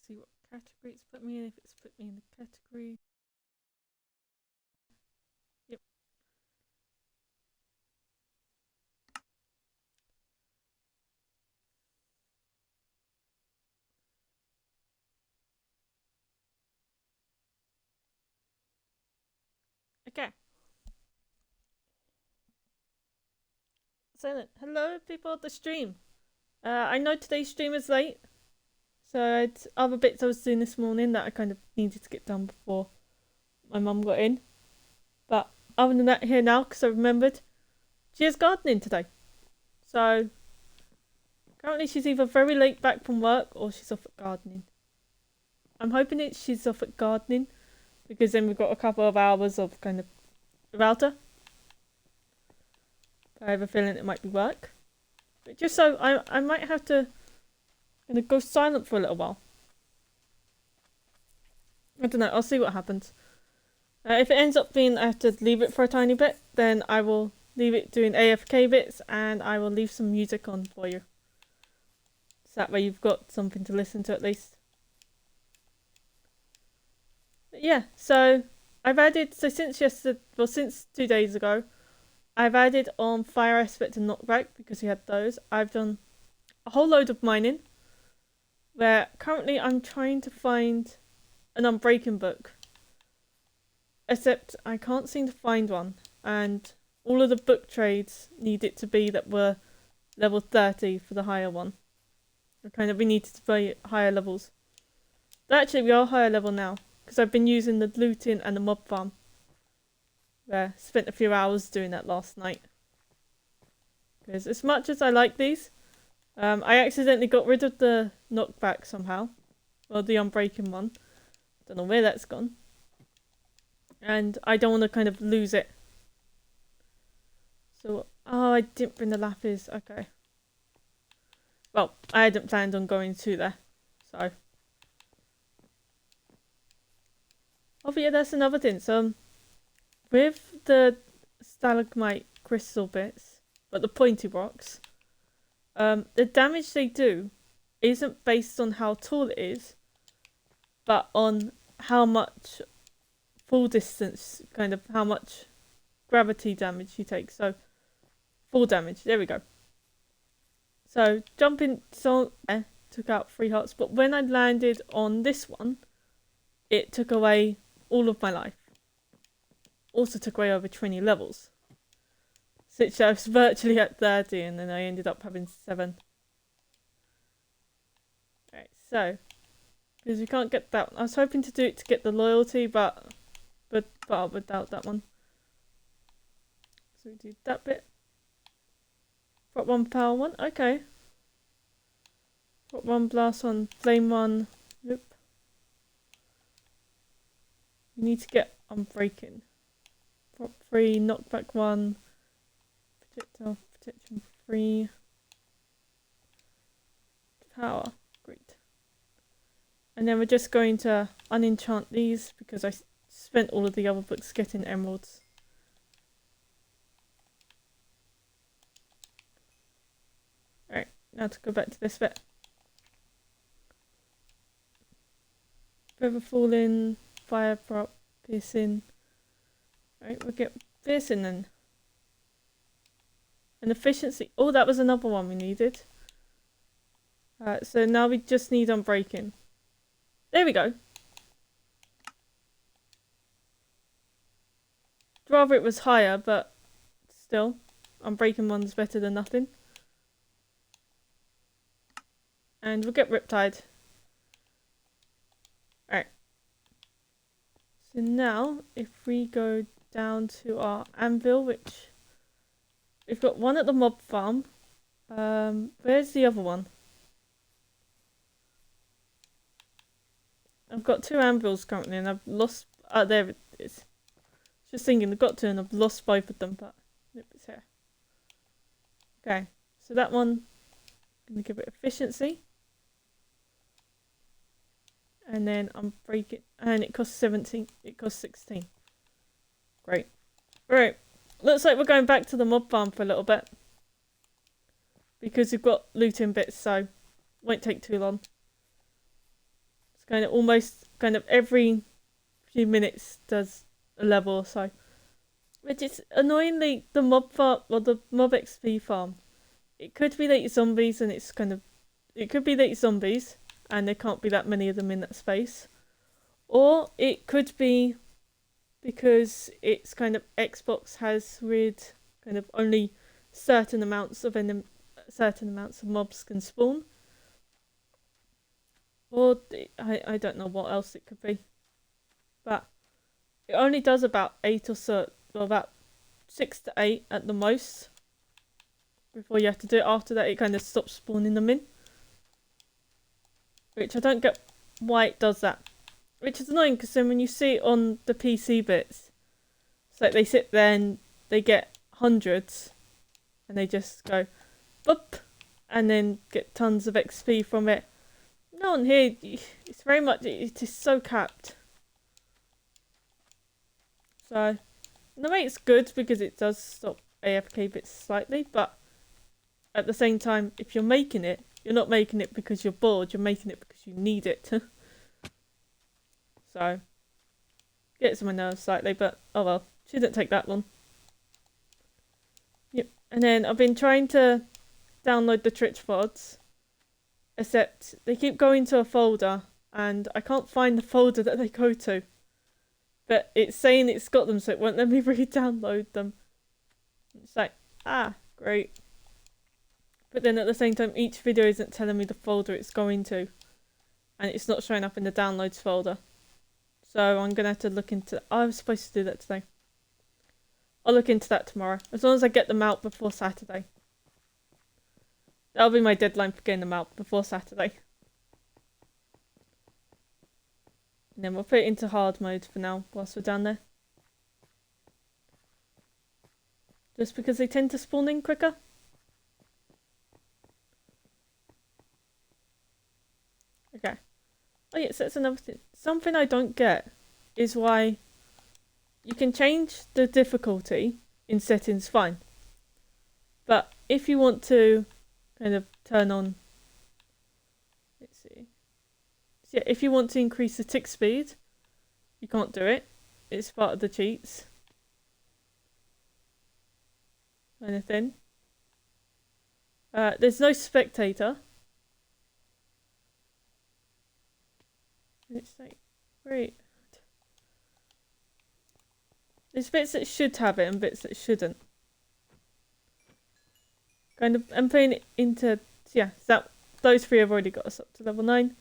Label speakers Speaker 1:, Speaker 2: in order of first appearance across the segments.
Speaker 1: See what category it's put me in, if it's put me in the category. Yep. Okay. So then, hello people at the stream. I know today's stream is late, so I had other bits I was doing this morning that I kind of needed to get done before my mum got in. But other than that, here now, because I remembered, she is gardening today. So, currently she's either very late back from work or she's off at gardening. I'm hoping she's off at gardening, because then we've got a couple of hours of kind of without her. I have a feeling it might be work. But just so, I might have to kind of go silent for a little while. I don't know, I'll see what happens. If it ends up being I have to leave it for a tiny bit, then I will leave it doing AFK bits and I will leave some music on for you. So that way you've got something to listen to at least. But yeah, so I've added, so since yesterday, well since 2 days ago, I've added on Fire Aspect and Knockback because we had those. I've done a whole load of mining, where currently I'm trying to find an Unbreaking book. Except I can't seem to find one, and all of the book trades need it to be that were level 30 for the higher one. We needed to be higher levels. But actually we are higher level now, because I've been using the looting and the mob farm. Spent a few hours doing that last night. Because as much as I like these, I accidentally got rid of the knockback somehow. Well, the Unbreaking one. Don't know where that's gone. And I don't want to kind of lose it. So, oh, I didn't bring the lapis. Okay. Well, I hadn't planned on going to there. So. Oh, but yeah, that's another thing. So, with the stalagmite crystal bits, but the pointy rocks, the damage they do isn't based on how tall it is, but on how much full distance, kind of how much gravity damage you take. So, full damage. There we go. So, jumping took out 3 hearts, but when I landed on this one, it took away all of my life. Also took away over 20 levels. Since I was virtually at 30 and then I ended up having 7. Alright, so, because we can't get that, I was hoping to do it to get the loyalty, but without that one. So we do that bit. Got 1 power 1, okay. Got 1 blast 1, flame 1, nope. We need to get Unbreaking. Got 3, knockback 1, projectile protection 3. Power, great. And then we're just going to unenchant these because I spent all of the other books getting emeralds. Alright, now to go back to this bit. Feather falling, fire prop, piercing. Alright, we'll get piercing then. And efficiency. Oh, that was another one we needed. So now we just need Unbreaking. There we go. I'd rather it was higher, but still, Unbreaking one's better than nothing. And we'll get Riptide. Alright. So now, if we go down to our anvil, which we've got one at the mob farm. Where's the other one? I've got 2 anvils currently and I've lost... there it is. Just thinking I've got 2 and I've lost both of them, but nope, it's here. Okay, so that one, I'm going to give it efficiency. And then Unbreaking, and it costs 17, it costs 16. Great. Alright, looks like we're going back to the mob farm for a little bit. Because we've got looting bits, so won't take too long. kind of almost kind of every few minutes does a level or so. Which is annoyingly the mob farm or the mob XP farm. It could be that it's zombies and it's kind of it could be that it's zombies and there can't be that many of them in that space. Or it could be because it's kind of Xbox has weird kind of only certain amounts of mobs can spawn. Or I don't know what else it could be. But it only does about 8 or so, or about 6 to 8 at the most. Before you have to do it. After that, it kind of stops spawning them in. Which I don't get why it does that. Which is annoying because then when you see it on the PC bits, it's like they sit there and they get hundreds and they just go boop and then get tons of XP from it. No one here, it's very much, it is so capped. So, in a way it's good because it does stop AFK bits slightly, but at the same time, if you're making it, you're not making it because you're bored, you're making it because you need it. So, gets on my nerves slightly, but oh well, shouldn't take that long. Yep, and then I've been trying to download the Twitch VODs, except they keep going to a folder, and I can't find the folder that they go to. But it's saying it's got them, so it won't let me re-download them. It's like, great. But then at the same time, each video isn't telling me the folder it's going to. And it's not showing up in the downloads folder. So I'm going to have to look into... I was supposed to do that today. I'll look into that tomorrow. As long as I get them out before Saturday. That'll be my deadline for getting them out before Saturday. And then we'll put it into hard mode for now, whilst we're down there. Just because they tend to spawn in quicker. Okay. Oh yes, that's another thing. Something I don't get is why you can change the difficulty in settings fine. But if you want to kind of turn on... Let's see. So yeah, if you want to increase the tick speed, you can't do it. It's part of the cheats. Kind of thing. There's no spectator. It's like, great. There's bits that should have it and bits that shouldn't. Kind of, I'm putting it into, yeah, those three have already got us up to level 9.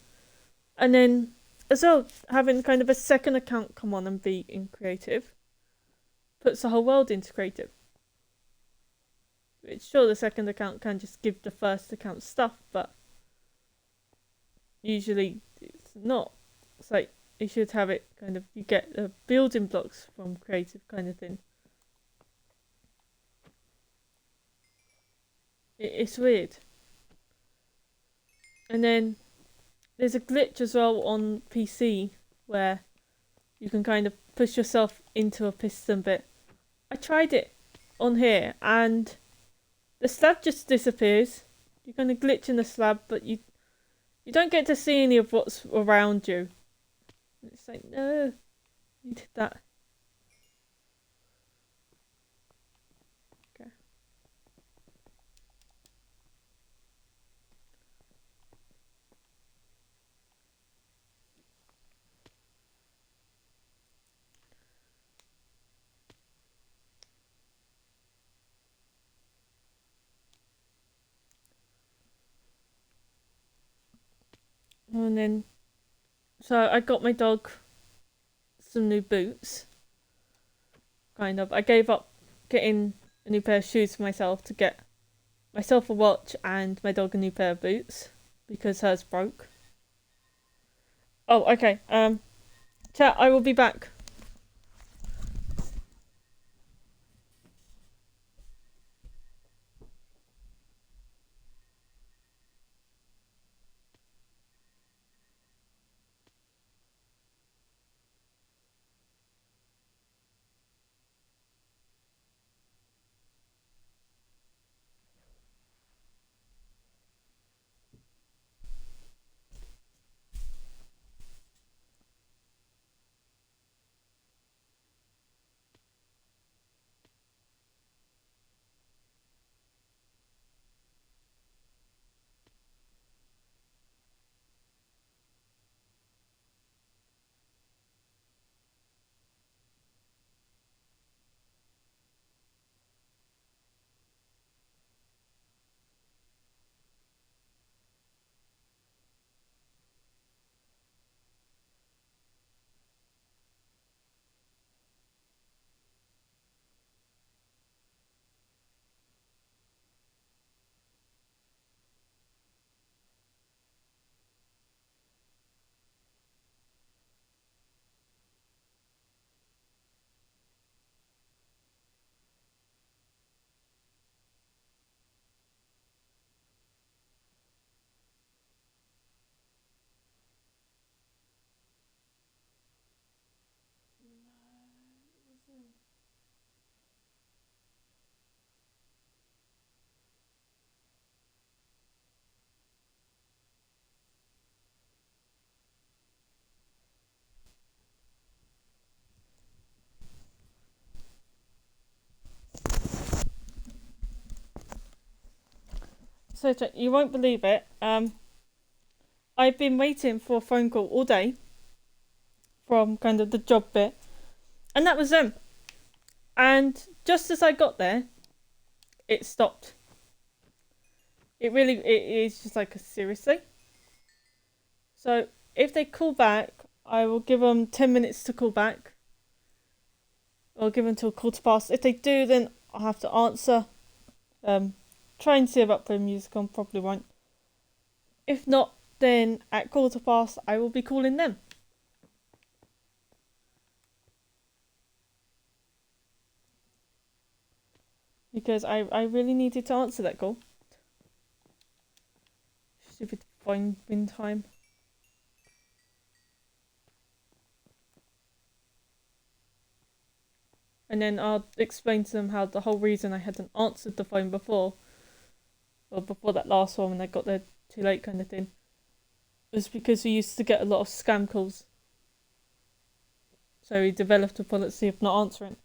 Speaker 1: And then, as well, having kind of a second account come on and be in creative puts the whole world into creative. Which, sure, the second account can just give the first account stuff, but usually it's not. It's like, you should have it kind of, you get the building blocks from creative kind of thing. It's weird. And then there's a glitch as well on PC where you can kind of push yourself into a piston bit. I tried it on here and the slab just disappears. You kind of glitch in the slab, but you don't get to see any of what's around you. It's like, no, you did that. Okay. And then, so I got my dog some new boots. Kind of. I gave up getting a new pair of shoes for myself to get myself a watch and my dog a new pair of boots because hers broke. Oh, okay. Chat, I will be back. So you won't believe it. I've been waiting for a phone call all day from kind of the job bit, and that was them. And just as I got there, it stopped. It is just like seriously. So if they call back, I will give them 10 minutes to call back. I'll give them till 15:15. If they do, then I'll have to answer. Try and see about putting music on. Probably won't. If not, then at 15:15, I will be calling them. Because I really needed to answer that call. Stupid phone win time. And then I'll explain to them how the whole reason I hadn't answered the phone before, or before that last one when I got there too late kind of thing, was because we used to get a lot of scam calls. So we developed a policy of not answering.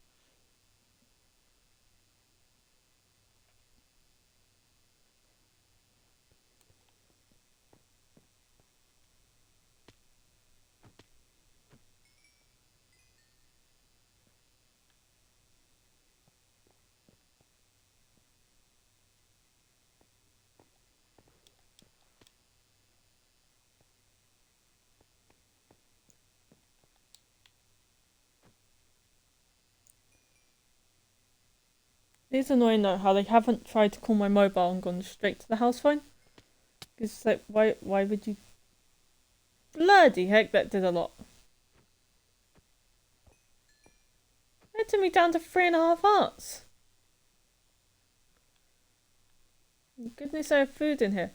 Speaker 1: It's annoying though how they haven't tried to call my mobile and gone straight to the house phone. Because it's like, why would you? Bloody heck, that did a lot. That took me down to 3.5 hearts. Goodness, I have food in here.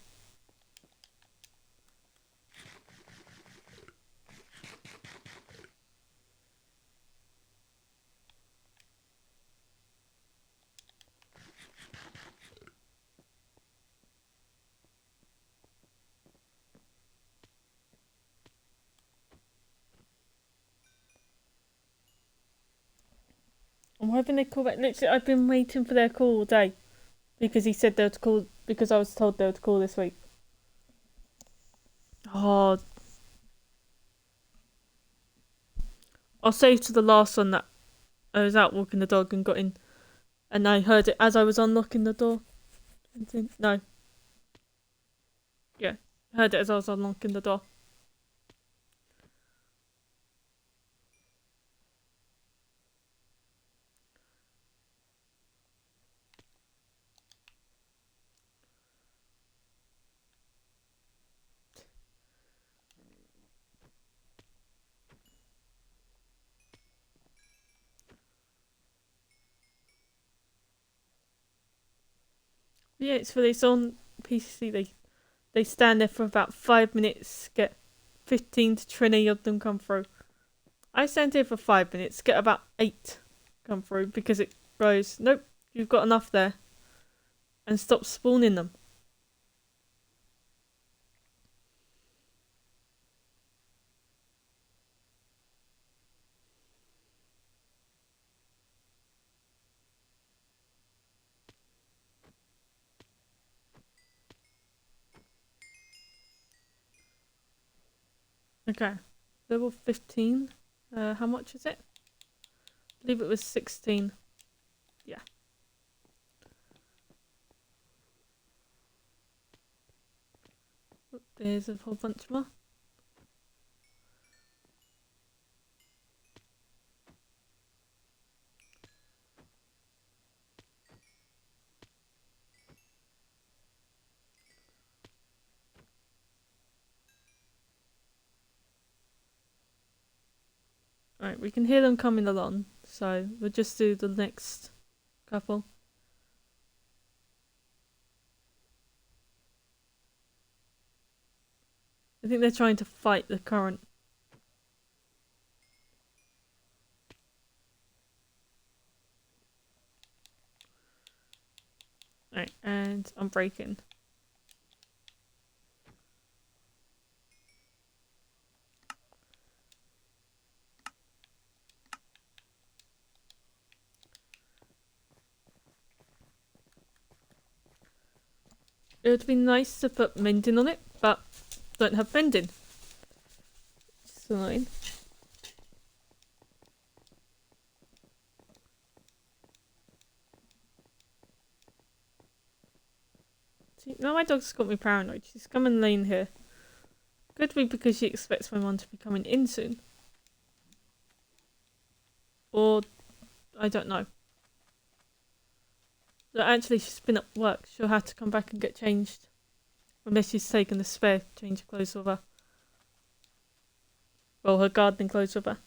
Speaker 1: And why haven't they called back? Literally, I've been waiting for their call all day. Because he said they were to call, because I was told they were to call this week. Oh. I'll save to the last one that I was out walking the dog and got in. And I heard it as I was unlocking the door. No. Yeah. I heard it as I was unlocking the door. Yeah, it's for this on PCC. They stand there for about 5 minutes, get 15 to 20 of them come through. I stand here for 5 minutes, get about 8 come through because it goes, nope, you've got enough there. And stop spawning them. Okay, level 15. How much is it? I believe it was 16. Yeah. There's a whole bunch more. Right, we can hear them coming along, so we'll just do the next couple. I think they're trying to fight the current. Right, and I'm breaking. It would be nice to put mending on it, but don't have mending. It's annoying. See, now my dog's got me paranoid. She's come and laying here. Could be because she expects my mum to be coming in soon. Or, I don't know. But actually, she's been at work. She'll have to come back and get changed. Unless she's taken the spare change of clothes with her. Well, her gardening clothes with her.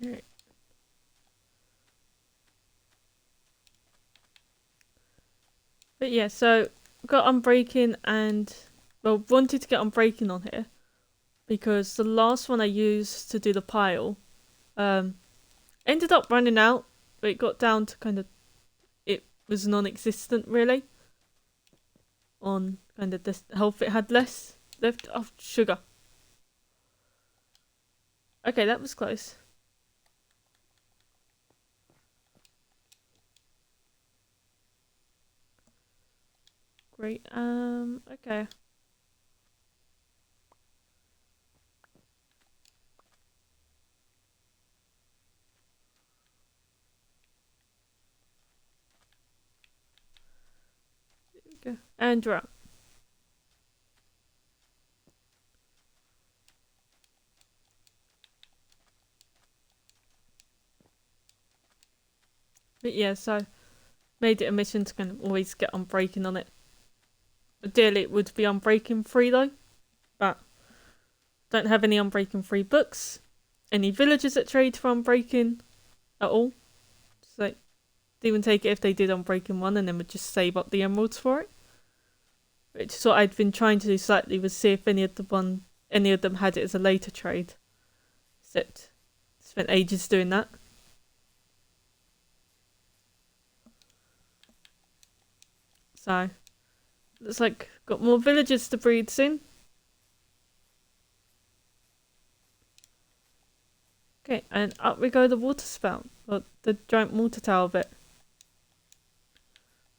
Speaker 1: Right. But yeah, so got Unbreaking and, well, wanted to get Unbreaking on here because the last one I used to do the pile ended up running out, but it got down to kind of, it was non-existent really on kind of the health it had less left. Oh, sugar. Okay, that was close. Great. Okay. There we go. And draw. But yeah, so made it a mission to kind of always get Unbreaking on it. Ideally, it would be Unbreaking free though, but don't have any Unbreaking free books, any villagers that trade for Unbreaking at all. So they even take it if they did Unbreaking one and then would just save up the emeralds for it. Which is what I'd been trying to do slightly, was see if any of them had it as a later trade. Except spent ages doing that. So looks like got more villagers to breed soon. Okay, and up we go the water spout, or the giant water tower bit.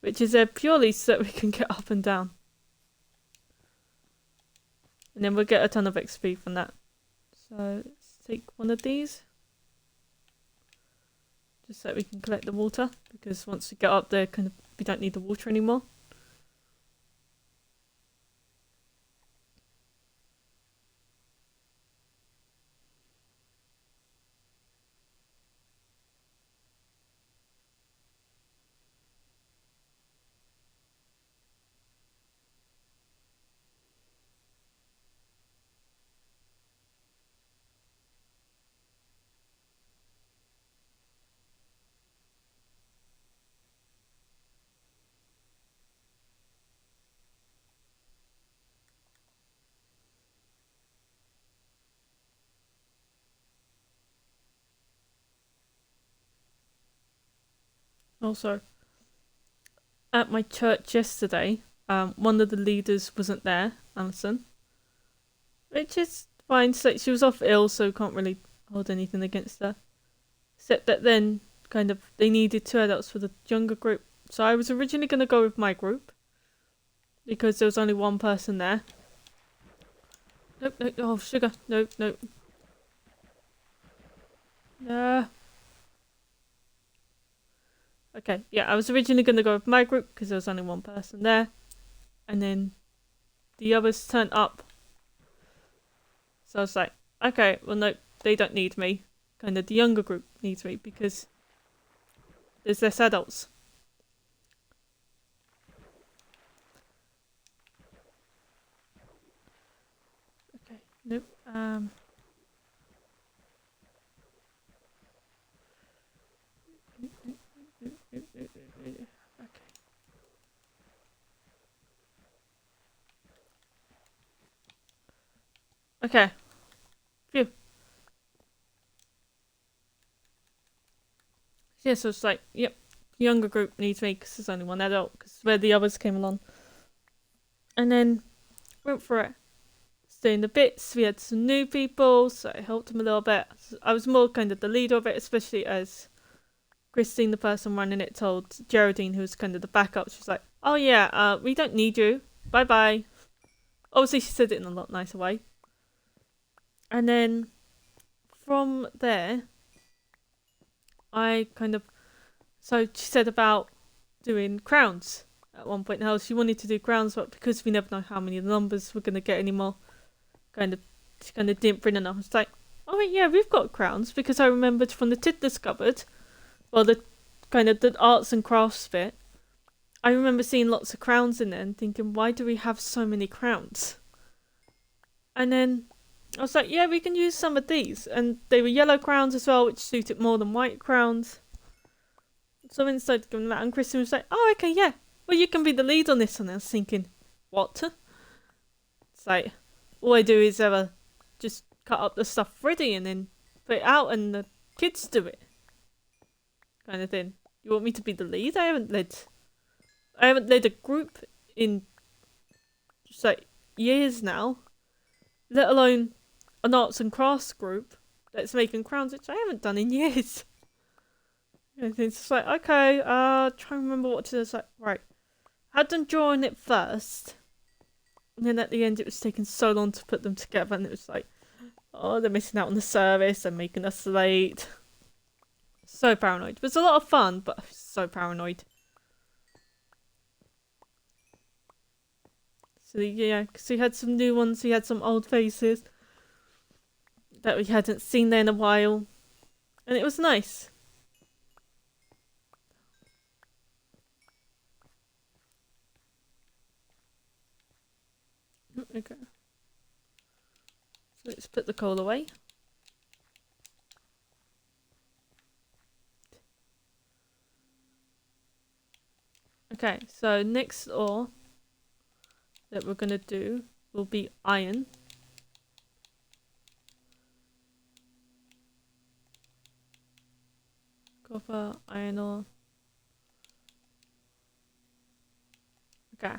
Speaker 1: Which is there purely so that we can get up and down. And then we'll get a ton of XP from that. So let's take one of these. Just so that we can collect the water, because once we get up there, kind of we don't need the water anymore. Also, at my church yesterday, one of the leaders wasn't there, Alison. Which is fine, so she was off ill, so can't really hold anything against her. Except that then, kind of, they needed 2 adults for the younger group. So I was originally going to go with my group. Because there was only 1 person there. Nope, nope, oh, sugar. Nope, nope. Nah. Okay, yeah, I was originally going to go with my group because there was only 1 person there. And then the others turned up. So I was like, okay, well, no, they don't need me. Kind of the younger group needs me because there's less adults. Okay, nope. Okay. Phew. Yeah, so it's like, yep, younger group needs me because there's only 1 adult because where the others came along. And then went for it. doing the bits. We had some new people, so it helped him a little bit. I was more kind of the leader of it, especially as Christine, the person running it, told Geraldine, who was kind of the backup. She was like, "Oh yeah, we don't need you. Bye bye." Obviously, she said it in a lot nicer way. And then from there, so she said about doing crowns at one point, how she wanted to do crowns, but because we never know how many numbers we're going to get anymore, she kind of didn't bring enough. It's like, oh yeah, we've got crowns, because I remembered from the Tiddler's cupboard, well, the kind of the arts and crafts bit, I remember seeing lots of crowns in there and thinking, why do we have so many crowns? And then I was like, yeah, we can use some of these. And they were yellow crowns as well, which suited more than white crowns. So I started giving that, and Kristen was like, oh, okay, yeah. Well, you can be the lead on this. And I was thinking, what? It's like, all I do is just cut up the stuff ready and then put it out and the kids do it. Kind of thing. You want me to be the lead? I haven't led a group in just like years now. Let alone an arts and crafts group that's making crowns, which I haven't done in years. And it's just like, okay, try and remember what to do. It's like, right, I had them drawing it first, and then at the end it was taking so long to put them together, and it was like, oh, they're missing out on the service, they're making us late. So paranoid. It was a lot of fun, but I was so paranoid. So yeah, because we had some new ones, we had some old faces that we hadn't seen there in a while, and it was nice. Okay. So let's put the coal away. Okay, so next ore that we're gonna do will be iron. Copper, iron ore. Okay.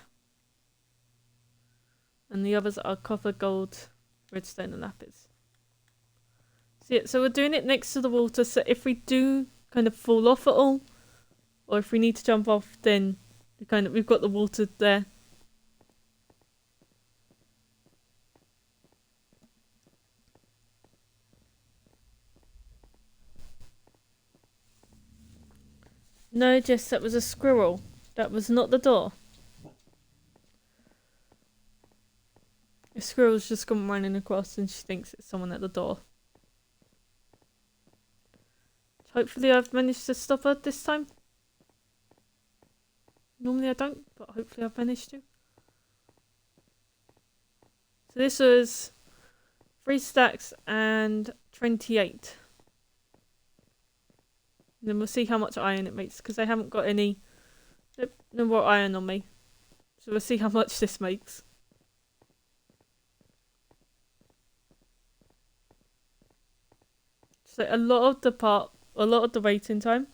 Speaker 1: And the others are copper, gold, redstone, and lapis. So yeah, so we're doing it next to the water, so if we do kind of fall off at all, or if we need to jump off, then we've got the water there. No, Jess, that was a squirrel. That was not the door. A squirrel's just come running across and she thinks it's someone at the door. Hopefully I've managed to stop her this time. Normally I don't, but hopefully I've managed to. So this was 3 stacks and 28. And then we'll see how much iron it makes, because I haven't got any no more iron on me. So we'll see how much this makes. So a lot of the waiting time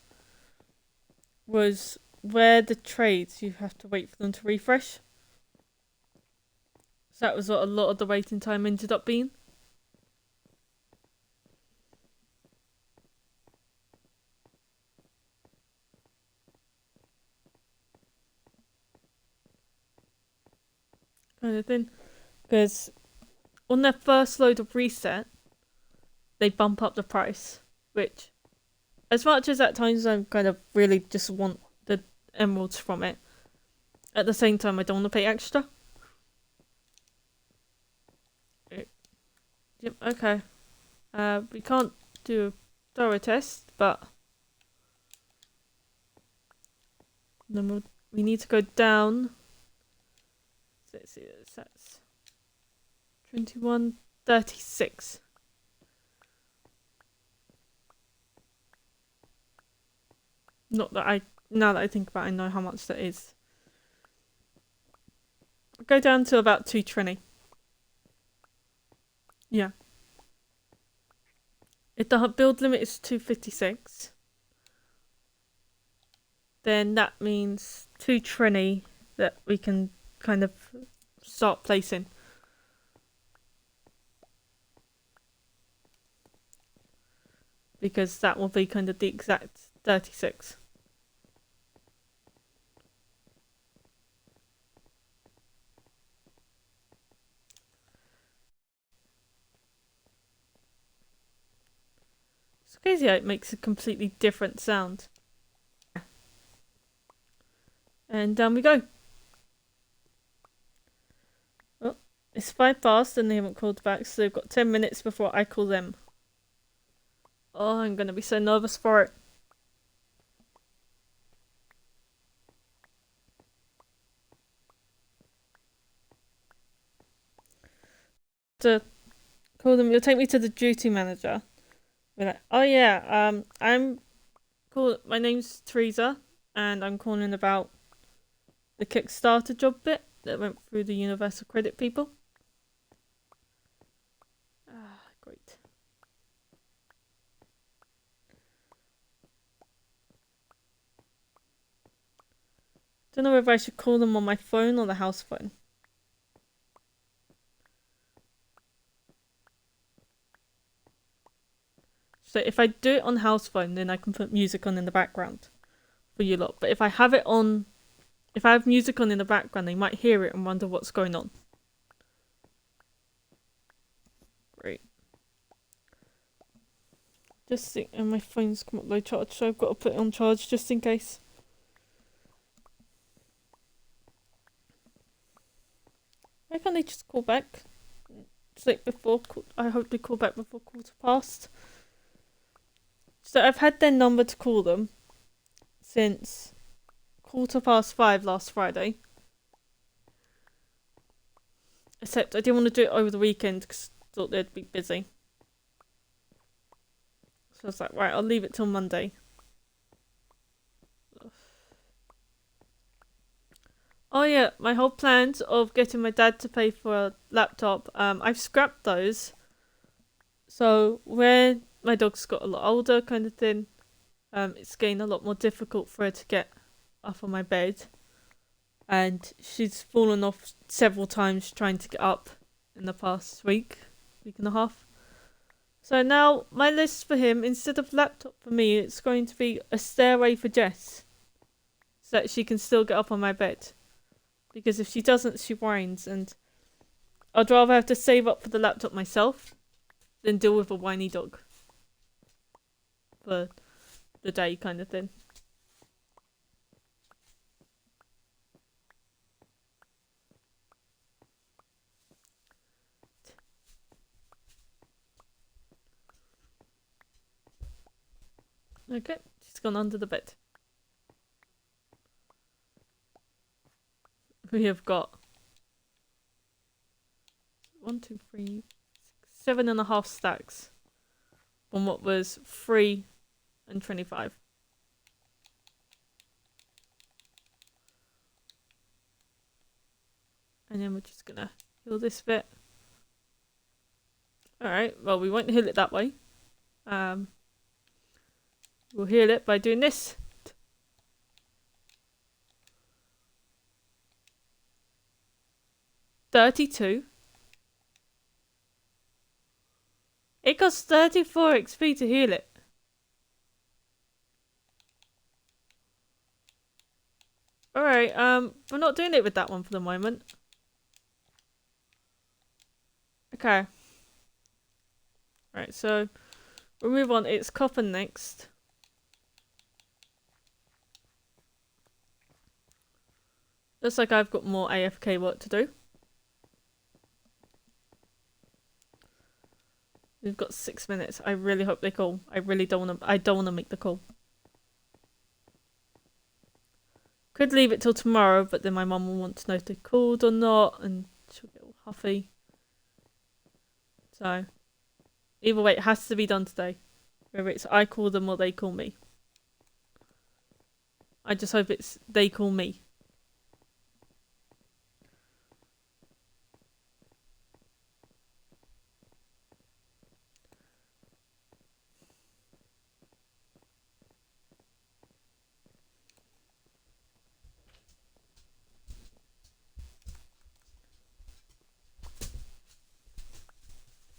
Speaker 1: was where the trades, you have to wait for them to refresh. So that was what a lot of the waiting time ended up being. Kind of thing. Because on their first load of reset, they bump up the price. Which, as much as at times I kind of really just want the emeralds from it, at the same time I don't want to pay extra. Yep, okay. We can't do a thorough test, but then we need to go down. Let's see, that's 2136. Not that now that I think about it, I know how much that is. I'll go down to about 220. Yeah. If the build limit is 256, then that means 220 that we can kind of start placing. because that will be kind of the exact 36. It's crazy how it makes a completely different sound. And down we go. Oh, it's 5 past and they haven't called back, so they've got 10 minutes before I call them. Oh, I'm gonna be so nervous for it. To call them, you'll take me to the duty manager. Be like, oh yeah, my name's Teresa, and I'm calling about the Kickstarter job bit that went through the Universal Credit people. Ah, great. Don't know whether I should call them on my phone or the house phone. So if I do it on house phone, then I can put music on in the background for you lot. But if I have music on in the background, they might hear it and wonder what's going on. Great. Just think, and my phone's come up low charge, so I've got to put it on charge just in case. Why can't they just call back? It's like before. I hope they call back before 1:15. So I've had their number to call them since 5:15 last Friday. Except I didn't want to do it over the weekend because I thought they'd be busy. So I was like, right, I'll leave it till Monday. Oh yeah, my whole plans of getting my dad to pay for a laptop, I've scrapped those. So when my dog's got a lot older kind of thing, it's getting a lot more difficult for her to get up on my bed. And she's fallen off several times trying to get up in the past week and a half. So now my list for him, instead of laptop for me, it's going to be a stairway for Jess. So that she can still get up on my bed. Because if she doesn't, she whines, and I'd rather have to save up for the laptop myself than deal with a whiny dog for the day kind of thing. Okay, she's gone under the bed. We have got 1, 2, 3, 6, 7.5 stacks on what was 3 and 25. And then we're just gonna heal this bit. Alright, well, we won't heal it that way. We'll heal it by doing this. $32. It costs 34 XP to heal it. Alright, we're not doing it with that one for the moment. Okay. Right, so we'll move on. It's copper next. Looks like I've got more AFK work to do. We've got 6 minutes. I really hope they call. I don't want to make the call. Could leave it till tomorrow, but then my mum will want to know if they called or not, and she'll get all huffy. So, either way, it has to be done today. Whether it's I call them or they call me. I just hope it's they call me.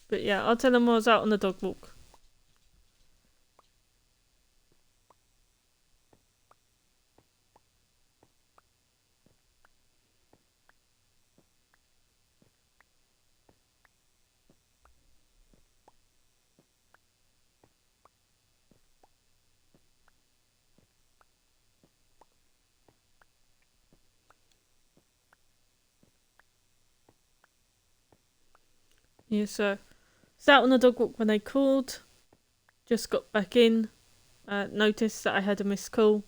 Speaker 1: But yeah, I'll tell them I was out on the dog walk. Yeah, so was out on a dog walk when they called. Just got back in. Noticed that I had a missed call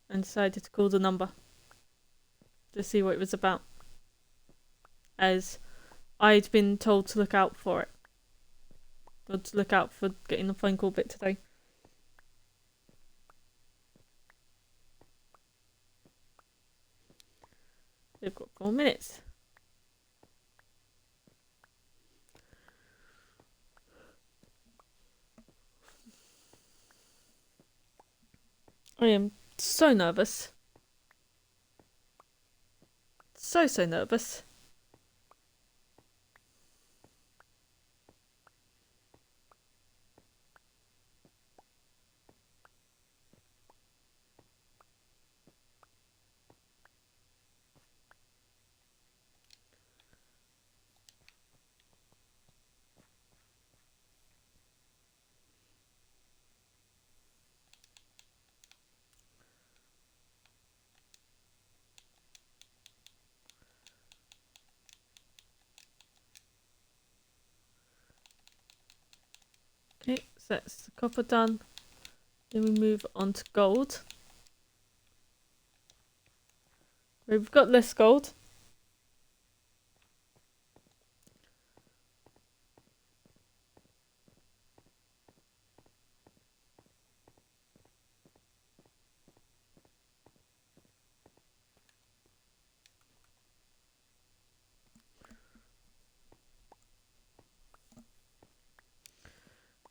Speaker 1: and decided to call the number to see what it was about, as I'd been told to look out for it, or to look out for getting a phone call bit today. We've got 4 minutes. I am so nervous. So nervous. Okay, so that's the copper done. Then we move on to gold. We've got less gold.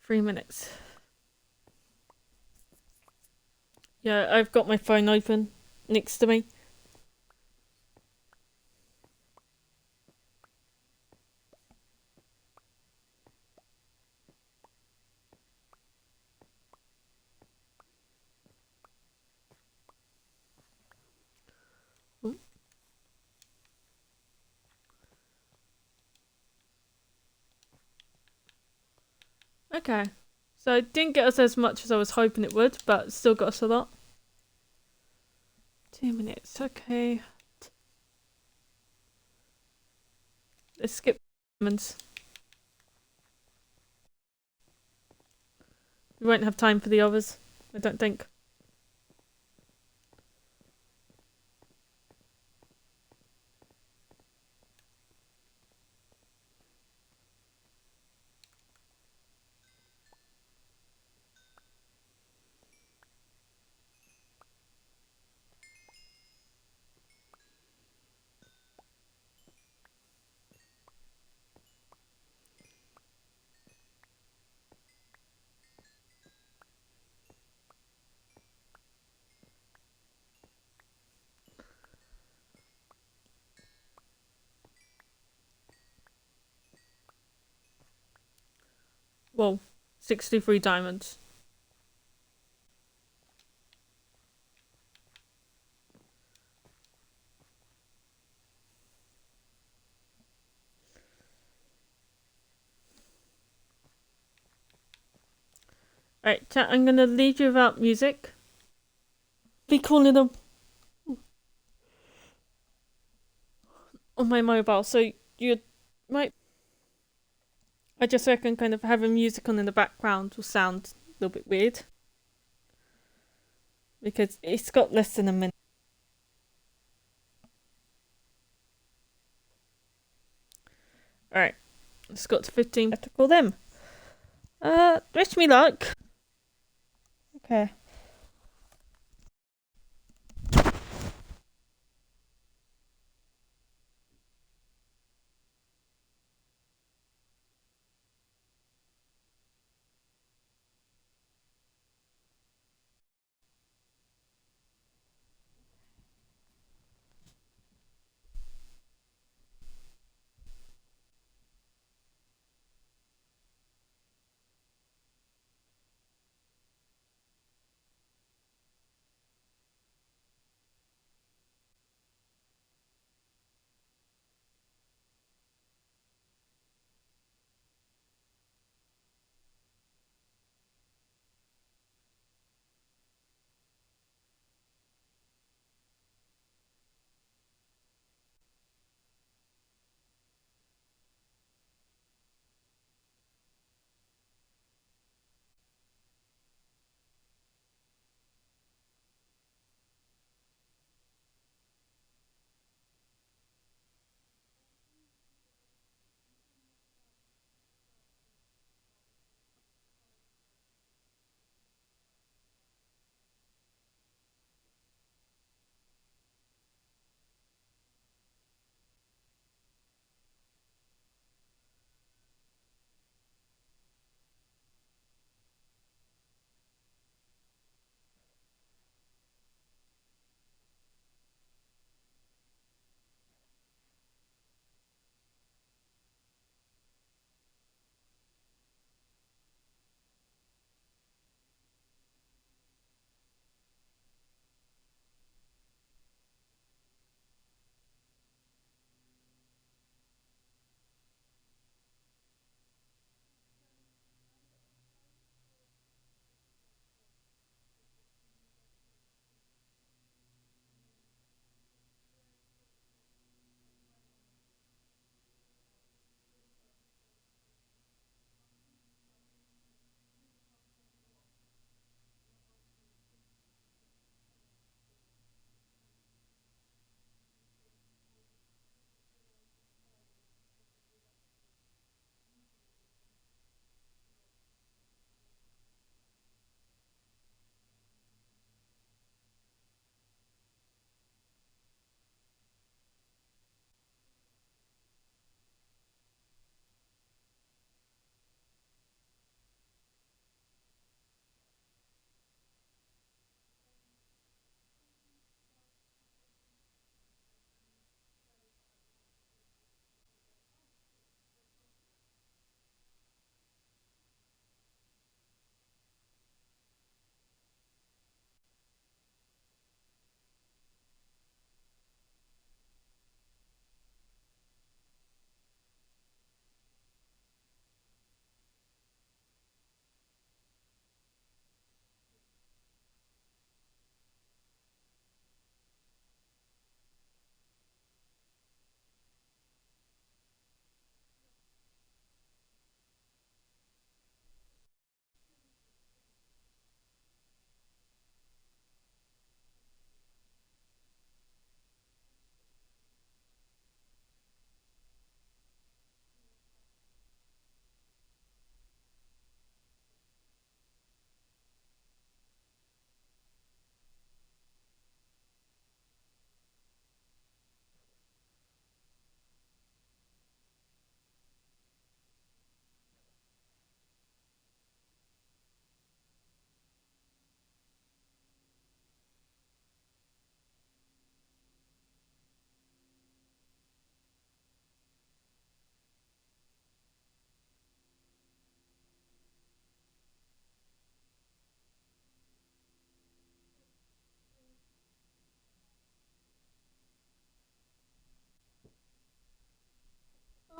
Speaker 1: Three minutes. Yeah, I've got my phone open next to me. Okay. So it didn't get us as much as I was hoping it would, but still got us a lot. 2 minutes, okay. Let's skip diamonds. We won't have time for the others, I don't think. Whoa, 63 diamonds. Right, chat, I'm gonna leave you without music. Be calling them on my mobile, so you might. I just reckon kind of having music on in the background will sound a little bit weird. Because it's got less than a minute. Alright, it's got to 15. I have to call them. Wish me luck. Okay.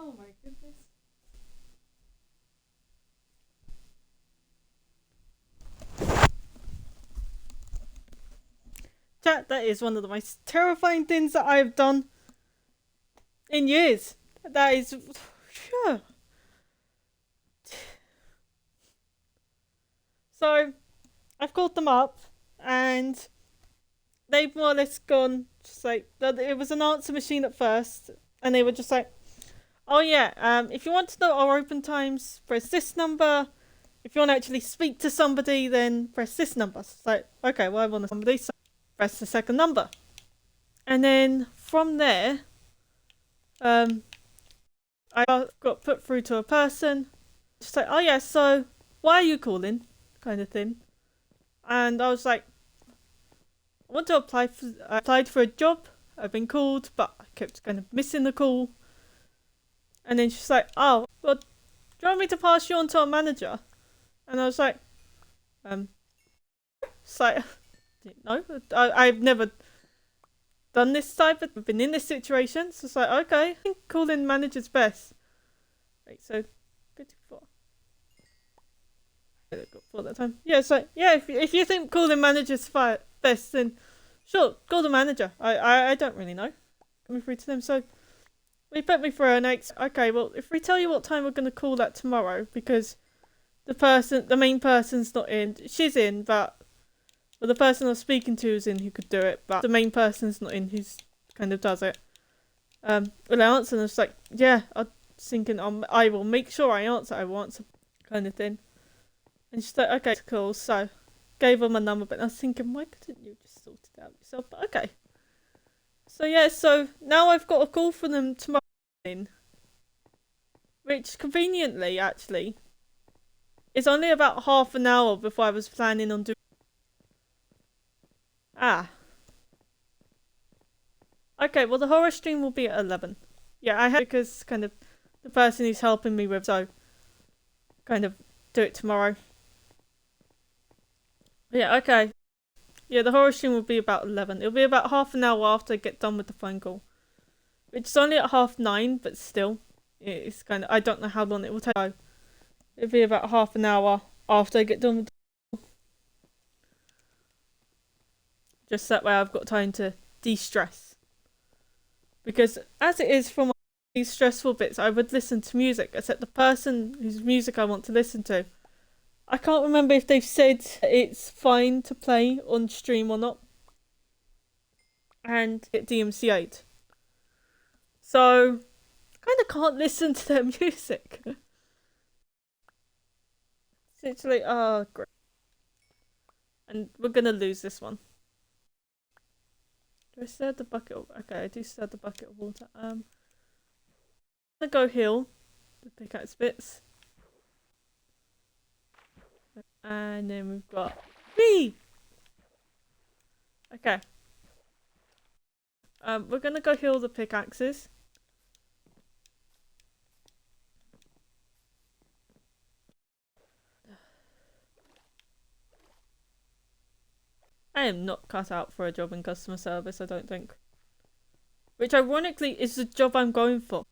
Speaker 1: Oh my goodness. Chat, that is one of the most terrifying things that I've done in years. That is. Sure. So, I've called them up and they've more or less gone, just like, it was an answer machine at first, and they were just like, oh yeah, if you want to know our open times, press this number. If you want to actually speak to somebody, then press this number. So it's like, okay, well, I want somebody, so press the second number. And then from there, I got put through to a person. Just like, oh yeah, so why are you calling? Kind of thing. And I was like, I want to apply for. I applied for a job. I've been called, but I kept kind of missing the call. And then she's like, oh, well, do you want me to pass you on to our manager? And I was like, it's like, no, I've never done this type of, been in this situation. So it's like, okay, I think calling manager's best. Wait, so, 54. I got 4 that time. Yeah, so, yeah, if you think calling manager's best, then sure, call the manager. I don't really know. Coming through to them, so they put me through and okay, well, if we tell you what time we're going to call that tomorrow, because the main person's not in, she's in, but well, the person I was speaking to is in who could do it, but the main person's not in who's kind of does it. Well, I answered and I was like, yeah, I was thinking, I will make sure I answer, kind of thing. And she's like, okay, cool, so gave her my number, but I was thinking, why couldn't you just sort it out yourself? But okay. So yeah, so now I've got a call from them tomorrow morning, which conveniently, actually, is only about half an hour before I was planning on doing. Okay, well the horror stream will be at 11. Yeah, I had because kind of the person who's helping me with, so kind of do it tomorrow. Yeah, okay. Yeah, the horror stream will be about 11. It'll be about half an hour after I get done with the phone call. Which is only at 9:30, but still. It's kind of, I don't know how long it will take. It'll be about half an hour after I get done with the call. Just that way I've got time to de-stress. Because as it is from these stressful bits, I would listen to music, except the person whose music I want to listen to, I can't remember if they've said it's fine to play on stream or not. And get DMCA'd. So, kind of can't listen to their music. It's literally, oh, great. And we're gonna lose this one. Do I still have the bucket of... Okay, I do still have the bucket of water. I'm gonna go heal the pickaxe bits. And then we've got B. Okay. We're gonna go heal the pickaxes. I am not cut out for a job in customer service, I don't think. Which ironically is the job I'm going for.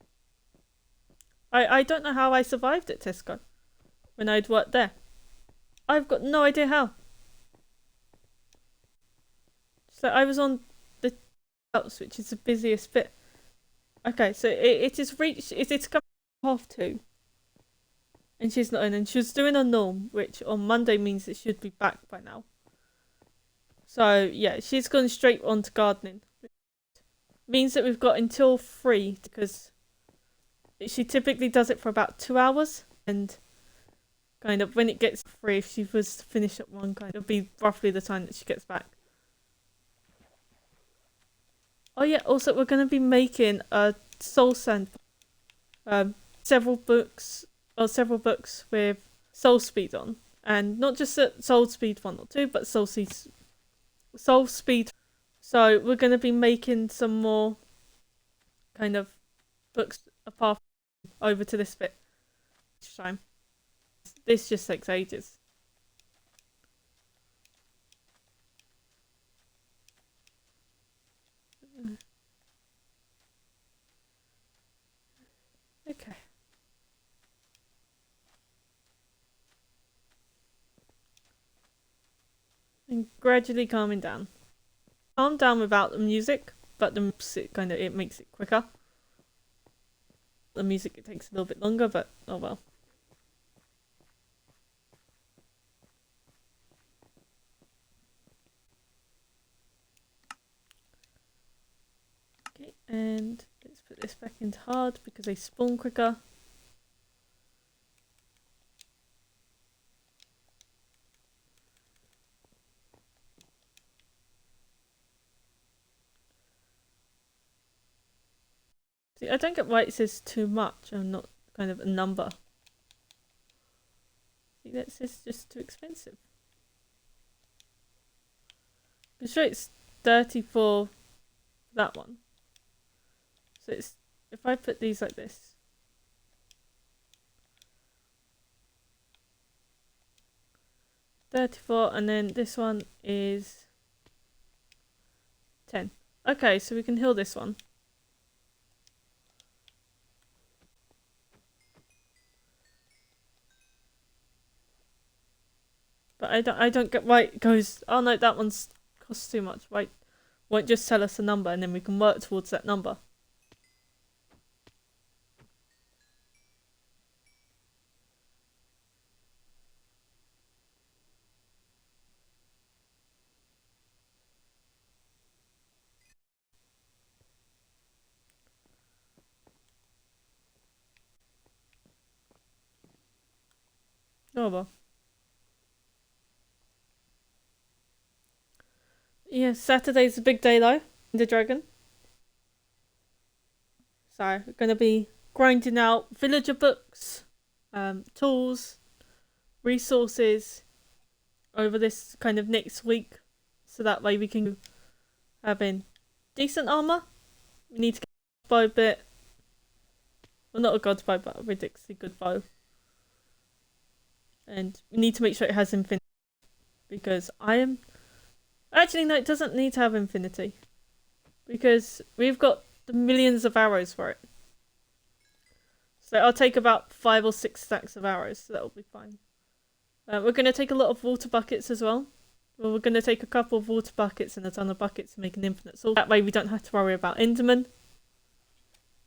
Speaker 1: I don't know how I survived at Tesco when I'd worked there. I've got no idea how. So I was on the house, which is the busiest bit. Okay, so it is reached. It's come 2:30, and she's not in, and she was doing a norm, which on Monday means it should be back by now. So yeah, she's gone straight on to gardening. Means that we've got until 3 because she typically does it for about 2 hours, and kind of when it gets 3, if she was to finish at 1, kind of, it'll be roughly the time that she gets back. Oh yeah, also we're going to be making a soul sand. Several books with soul speed on, and not just a soul speed 1 or 2, but soul speed. So we're going to be making some more kind of books apart over to this bit each time. This just takes ages. Okay. And gradually calming down. Calm down without the music, but the music it makes it quicker. The music it takes a little bit longer, but oh well. Okay, and let's put this back into hard because they spawn quicker. See, I don't get why it says too much and not kind of a number. See, that says just too expensive. I'm sure it's 34 for that one. So it's, if I put these like this. $34, and then this one is 10. Okay, so we can heal this one. But I don't get why it goes, oh no, that one's costs too much. Why won't just tell us a number and then we can work towards that number. Oh well. Yeah, Saturday's a big day though. The dragon. So we're gonna be grinding out villager books, tools, resources over this kind of next week, so that way we can have in decent armor. We need to get a bow bit. Well, not a god's bow, but a ridiculously good bow. And we need to make sure it has infinity, because I am... Actually, no, it doesn't need to have infinity, because we've got the millions of arrows for it. So I'll take about 5 or 6 stacks of arrows, so that'll be fine. We're going to take a lot of water buckets as well. Well, we're going to take a couple of water buckets and a ton of buckets to make an infinite sword. That way we don't have to worry about Enderman,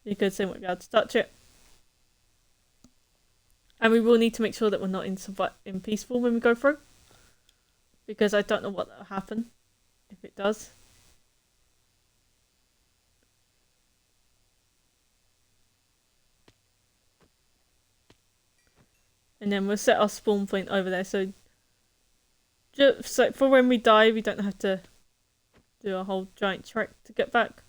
Speaker 1: because they won't be able to touch it. And we will need to make sure that we're not in peaceful when we go through, because I don't know what will happen if it does. And then we'll set our spawn point over there, so just so for when we die, we don't have to do a whole giant trek to get back.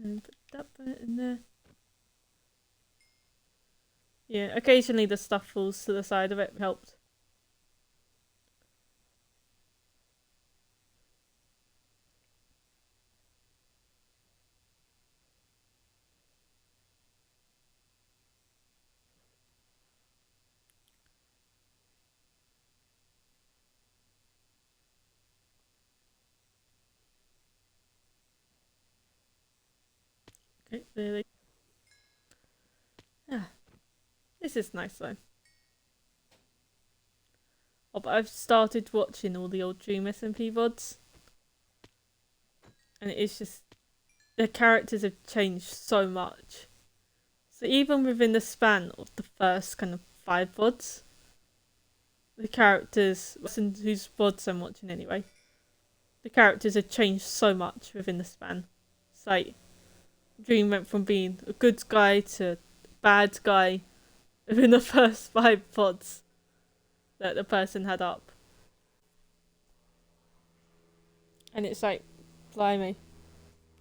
Speaker 1: And put that bit in there. Yeah, occasionally the stuff falls to the side of it. Helped. Okay, there they... Ah, this is nice though. Oh, but I've started watching all the old Dream SMP VODs. And it is just... The characters have changed so much. So even within the span of the first kind of 5 VODs, the characters, whose VODs I'm watching anyway, the characters have changed so much within the span. It's like, Dream went from being a good guy to a bad guy within the first 5 VODs that the person had up. And it's like, blimey.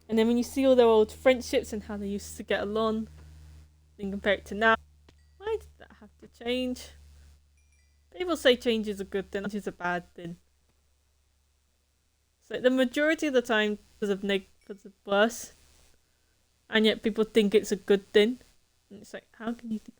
Speaker 1: And then when you see all their old friendships and how they used to get along, then compare it to now, why did that have to change? People say change is a good thing, change is a bad thing. So the majority of the time, because of worse, and yet people think it's a good thing. And it's like, how can you think?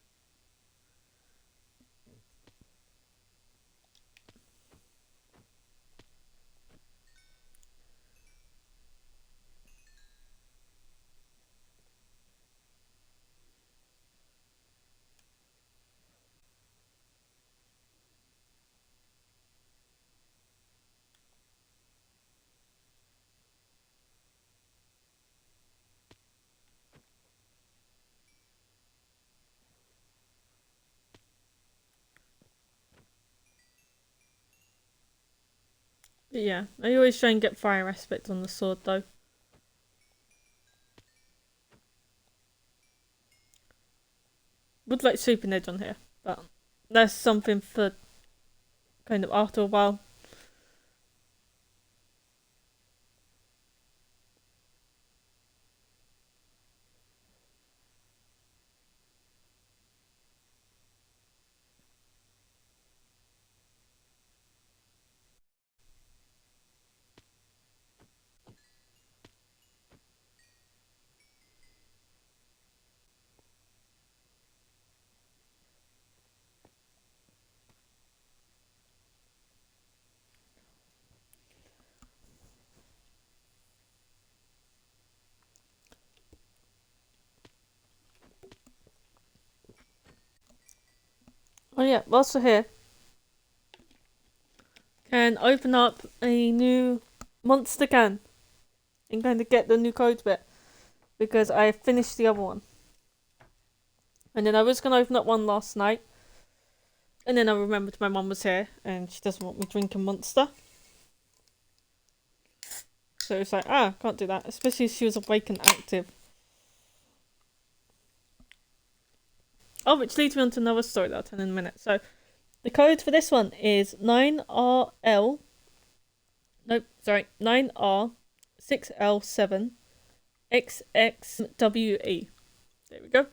Speaker 1: But yeah, I always try and get fire aspect on the sword though. Would like sweeping edge on here, but that's something for kind of after a while. Oh yeah, whilst we're here, can open up a new monster can and kind of get the new code bit because I finished the other one. And then I was going to open up one last night. And then I remembered my mum was here and she doesn't want me drinking Monster. So it's like, can't do that. Especially if she was awake and active. Oh, which leads me on to another story that I'll tell in a minute. So the code for this one is 9RL. Nope, sorry. 9R6L7XXWE. There we go.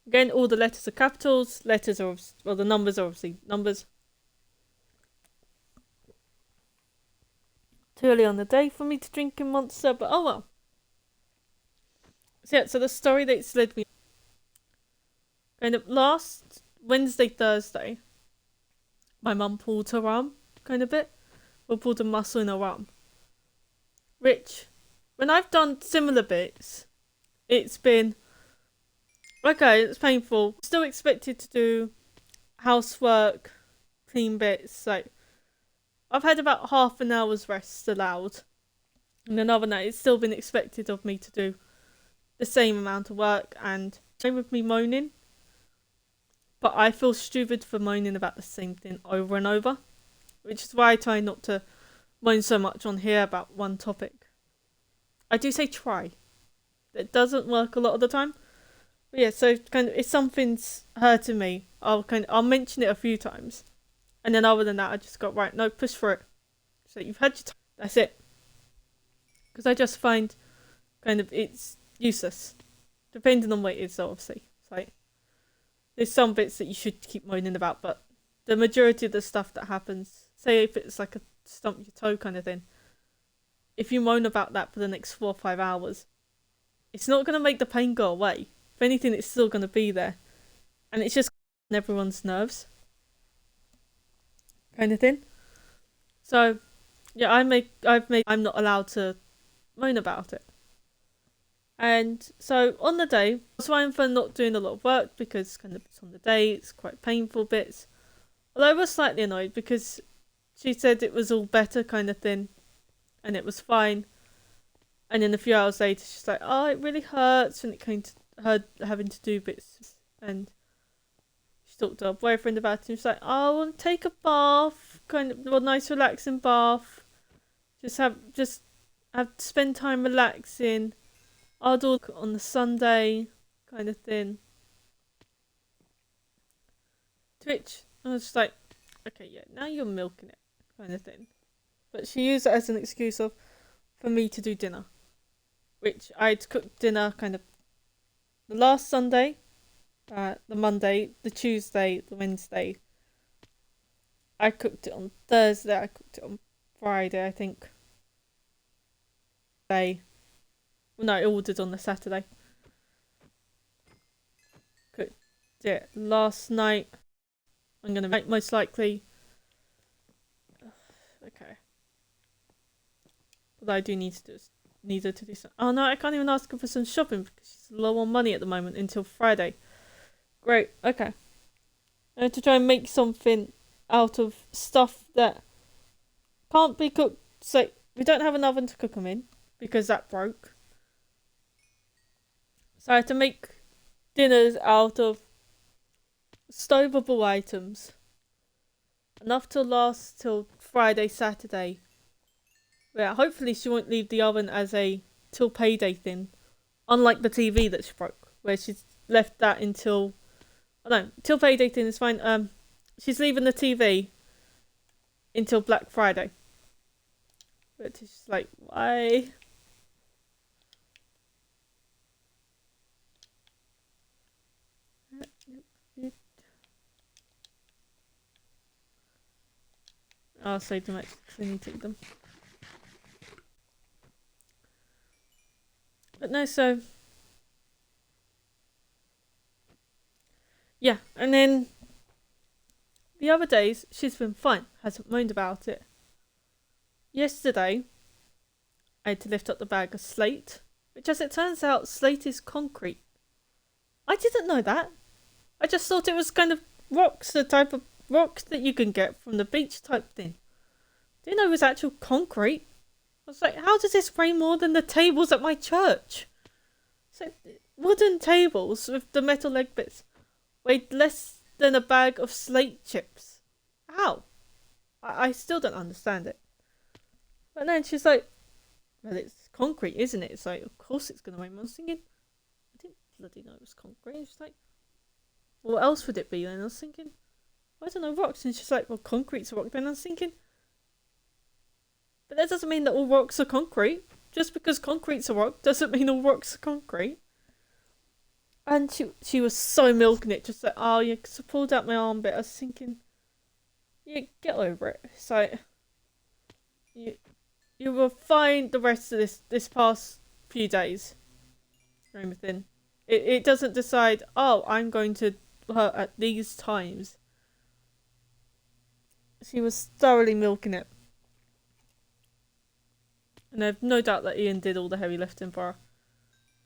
Speaker 1: Again, all the letters are capitals. Letters are, well, the numbers are obviously numbers. Too early on the day for me to drink in Monster, but oh well. So yeah, so the story that's led me kind of last Wednesday, Thursday, my mum pulled her arm kind of bit. Or pulled a muscle in her arm. Which, when I've done similar bits, it's been okay, it's painful. Still expected to do housework, clean bits. Like, I've had about half an hour's rest allowed. And another night, it's still been expected of me to do the same amount of work. And same with me moaning. But I feel stupid for moaning about the same thing over and over. Which is why I try not to moan so much on here about one topic. I do say try. It doesn't work a lot of the time. But yeah, so kind of if something's hurting me, I'll mention it a few times. And then other than that, I just got right, no, push for it. So you've had your time. That's it. Because I just find kind of it's useless. Depending on what it is, obviously. It's like there's some bits that you should keep moaning about, but the majority of the stuff that happens, say if it's like a stump your toe kind of thing, if you moan about that for the next 4 or 5 hours, it's not going to make the pain go away. If anything, it's still going to be there. And it's just on everyone's nerves. Kind of thing. So, yeah, I'm not allowed to moan about it. And so on the day, I was fine for not doing a lot of work because kind of it's on the day, it's quite painful bits. Although I was slightly annoyed because she said it was all better kind of thing and it was fine. And then a few hours later, she's like, oh, it really hurts when it came to her having to do bits. And she talked to her boyfriend about it and she's like, oh, I want to take a bath, kind of a nice relaxing bath. Just have spend time relaxing. I'll do it on the Sunday kind of thing. To which I was just like, okay, yeah, now you're milking it kind of thing. But she used it as an excuse for me to do dinner. Which I'd cooked dinner kind of the last Sunday, the Monday, the Tuesday, the Wednesday. I cooked it on Thursday, I cooked it on Friday, I think. No, I ordered on the Saturday. Cooked it last night. I'm going to make most likely. Okay. But I do need her to do some. Oh no, I can't even ask her for some shopping because she's low on money at the moment until Friday. Great, okay. I have to try and make something out of stuff that can't be cooked. So we don't have an oven to cook them in because that broke. So I had to make dinners out of stoveable items. Enough to last till Friday, Saturday. But yeah, hopefully she won't leave the oven as a till payday thing. Unlike the TV that she broke, where she's left that until... Oh no, till payday thing is fine. She's leaving the TV until Black Friday. But it's just like, why? I'll save them actually because I need to eat them. But no, so... Yeah, and then... The other days, she's been fine. Hasn't moaned about it. Yesterday, I had to lift up the bag of slate. Which, as it turns out, slate is concrete. I didn't know that. I just thought it was kind of rocks, the type of rocks that you can get from the beach type thing. Didn't know it was actual concrete. I was like, how does this weigh more than the tables at my church? So, wooden tables with the metal leg bits weighed less than a bag of slate chips. How? I still don't understand it. But then she's like, well, it's concrete, isn't it? It's like, of course it's going to weigh more. I was thinking, I didn't bloody know it was concrete. She's like, well, what else would it be then? I was thinking, I don't know, rocks. And she's like, well, concrete's a rock. Then I was thinking, but that doesn't mean that all rocks are concrete. Just because concrete's a rock doesn't mean all rocks are concrete. And she was so milking it, just like, oh, yeah, because I pulled out my arm bit. I was thinking, yeah, get over it. It's like, you will find the rest of this past few days. Or anything. It doesn't decide, oh, I'm going to hurt at these times. She was thoroughly milking it. And I have no doubt that Ian did all the heavy lifting for her.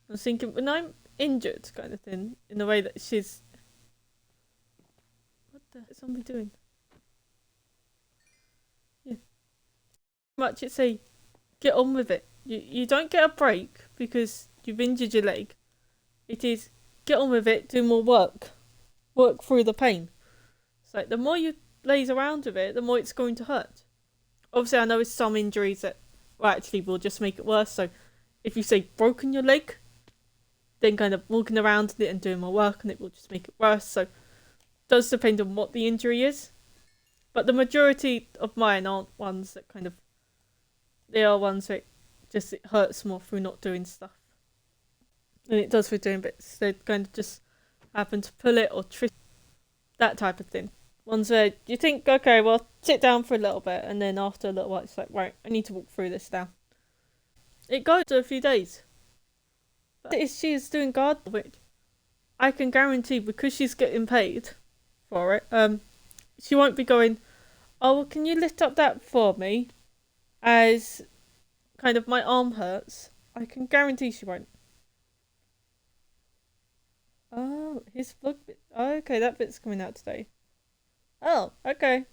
Speaker 1: I was thinking, when I'm injured, kind of thing, in the way that she's... What the... Somebody doing? Yeah. Much it's a get on with it. You don't get a break because you've injured your leg. It is get on with it, do more work. Work through the pain. It's like the more you laze around with it, the more it's going to hurt. Obviously, I know it's some injuries that actually will just make it worse. So if you say broken your leg, then kind of walking around it and doing more work and it will just make it worse. So it does depend on what the injury is. But the majority of mine aren't ones that kind of... They are ones that just it hurts more through not doing stuff. And it does for doing bits. They kind of just happen to pull it or twist. That type of thing. Ones where you think, okay, well, sit down for a little bit. And then after a little while, it's like, right, I need to walk through this now. It goes to a few days. But if she is doing garden, which I can guarantee because she's getting paid for it, she won't be going, oh, well, can you lift up that for me? As kind of my arm hurts. I can guarantee she won't. Oh, his vlog bit. Oh, okay, that bit's coming out today. Oh, okay.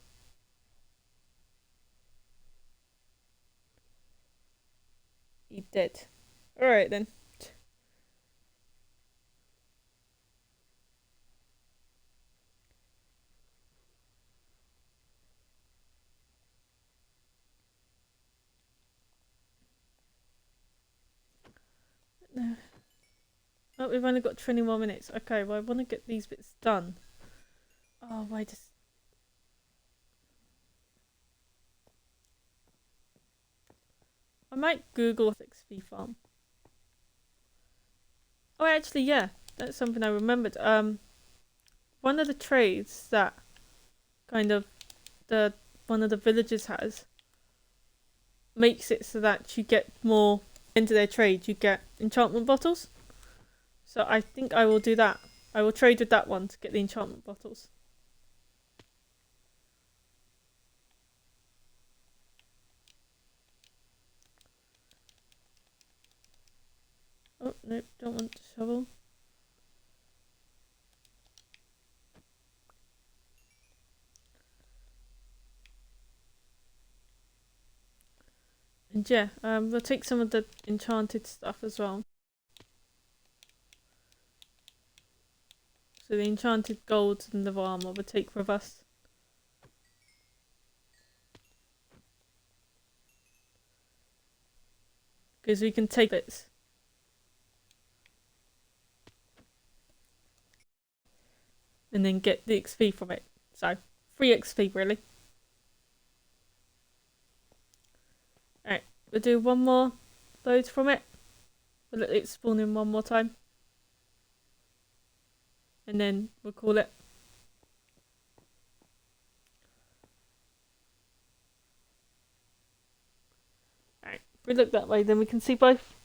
Speaker 1: He did. Alright then. Oh, we've only got 20 more minutes. Okay, well, I want to get these bits done. Oh, why just... I might Google XP farm. Oh, actually, yeah. That's something I remembered. One of the trades that kind of one of the villagers has makes it so that you get more into their trade. You get enchantment bottles. So I think I will do that. I will trade with that one to get the enchantment bottles. Oh, nope, don't want to shovel. And yeah, we'll take some of the enchanted stuff as well. So the enchanted gold and the armor we'll take with us. because we can take bits. And then get the XP from it. So, free XP really. Alright, we'll do one more load from it. We'll let it spawn in one more time. And then we'll call it. Alright, if we look that way, then we can see both.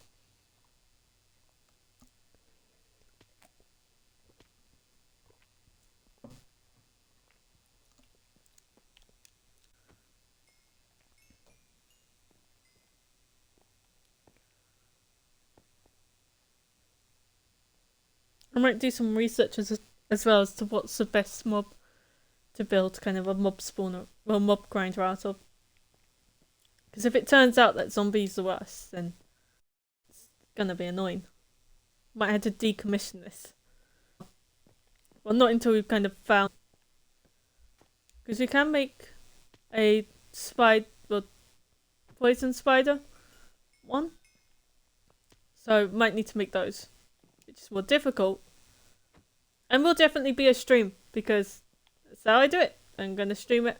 Speaker 1: I might do some research as well as to what's the best mob to build kind of a mob spawner, well, mob grinder out of. Because if it turns out that zombies are worse, then it's gonna be annoying. Might have to decommission this. Well, not until we've kind of found. Because we can make a well, poison spider one. So might need to make those. Which is more difficult. And will definitely be a stream because that's how I do it. I'm gonna stream it.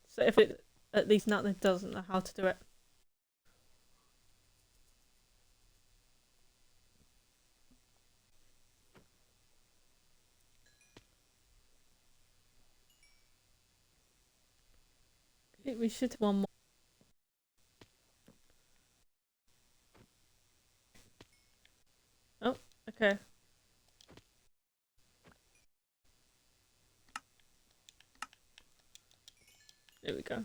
Speaker 1: So if it at least nothing doesn't know how to do it. We should have one more. Oh, okay. There we go.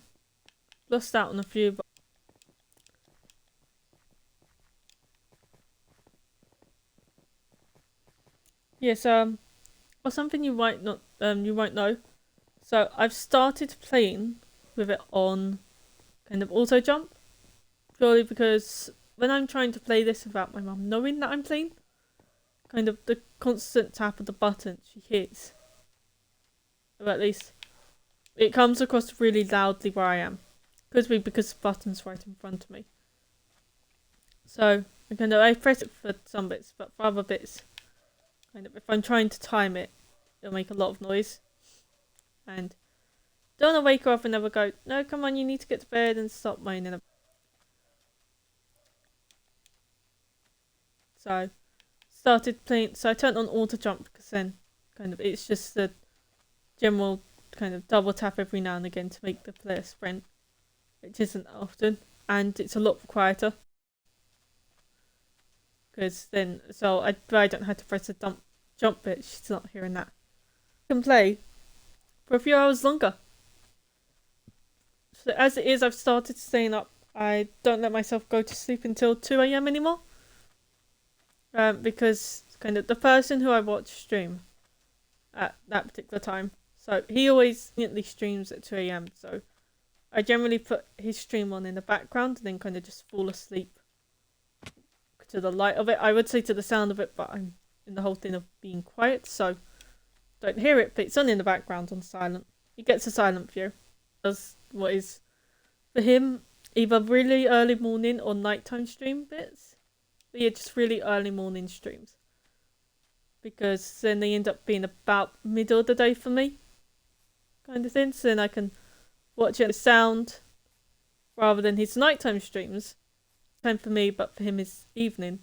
Speaker 1: Lost out on a few, but yes, or something you might not you won't know. So I've started playing with it on kind of auto jump. Purely because when I'm trying to play this without my mum knowing that I'm playing, kind of the constant tap of the button she hears. Or at least it comes across really loudly where I am. Could be because the button's right in front of me. So I press it for some bits, but for other bits, kind of if I'm trying to time it, it'll make a lot of noise. And don't want to wake her up and never go, no, come on, you need to get to bed and stop moaning. So started playing, so I turned on auto jump because then kind of it's just the general kind of double tap every now and again to make the player sprint, which isn't often, and it's a lot quieter because then I don't have to press the jump bit. She's not hearing that. I can play for a few hours longer. So as it is, I've started staying up. I don't let myself go to sleep until 2 a.m. anymore. Because kind of the person who I watch stream at that particular time, so he always immediately streams at 2 a.m. So I generally put his stream on in the background and then kind of just fall asleep to the light of it. I would say to the sound of it, but I'm in the whole thing of being quiet, so don't hear it, but it's on in the background on silent. He gets a silent view. Does what is for him either really early morning or nighttime stream bits. But yeah, just really early morning streams. Because then they end up being about middle of the day for me. Kind of thing. So then I can watch it with sound rather than his nighttime streams. Time for me, but for him is evening.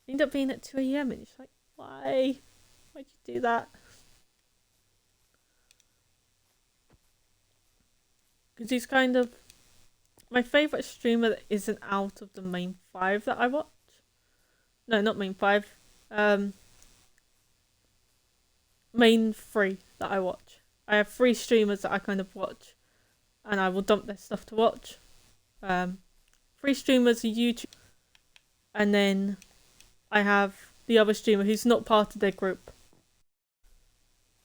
Speaker 1: They end up being at 2 a.m. and it's like, why? Why'd you do that? Because he's kind of my favourite streamer that isn't out of the main 5 that I watch. No, not main 5. Main 3 that I watch. I have 3 streamers that I kind of watch. And I will dump their stuff to watch. 3 streamers are YouTube. And then I have the other streamer who's not part of their group.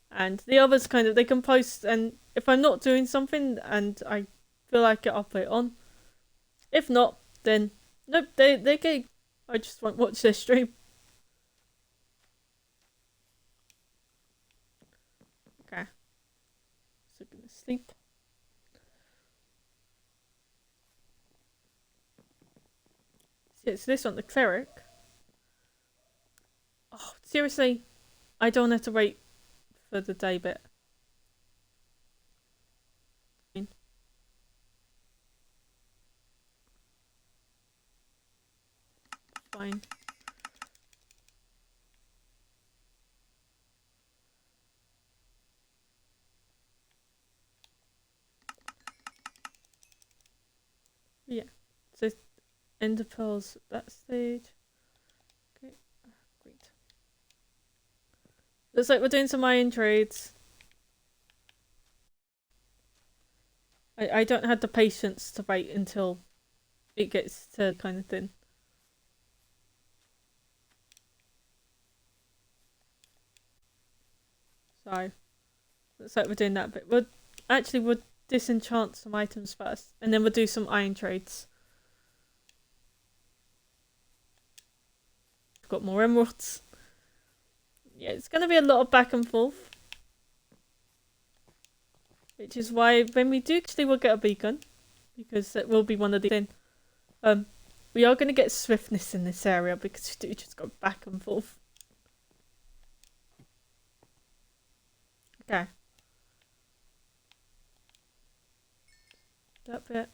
Speaker 1: And the others kind of, they can post, and if I'm not doing something and I feel like it, I'll put it on. If not, then nope, they can. I just won't watch their stream. Okay. So I'm gonna sleep. Yeah, so this one, the cleric. Oh, seriously, I don't have to wait for the day bit. Fine. Yeah. So ender pearls at that stage. Okay, great. Looks like we're doing some iron trades. I don't have the patience to wait until it gets to kind of thing. So looks like we're doing that bit. We'll disenchant some items first, and then we'll do some iron trades. We've got more emeralds. Yeah, it's gonna be a lot of back and forth. Which is why when we do actually we'll get a beacon. Because it will be one of the things. We are gonna get swiftness in this area because we do just go back and forth. Okay. That bit.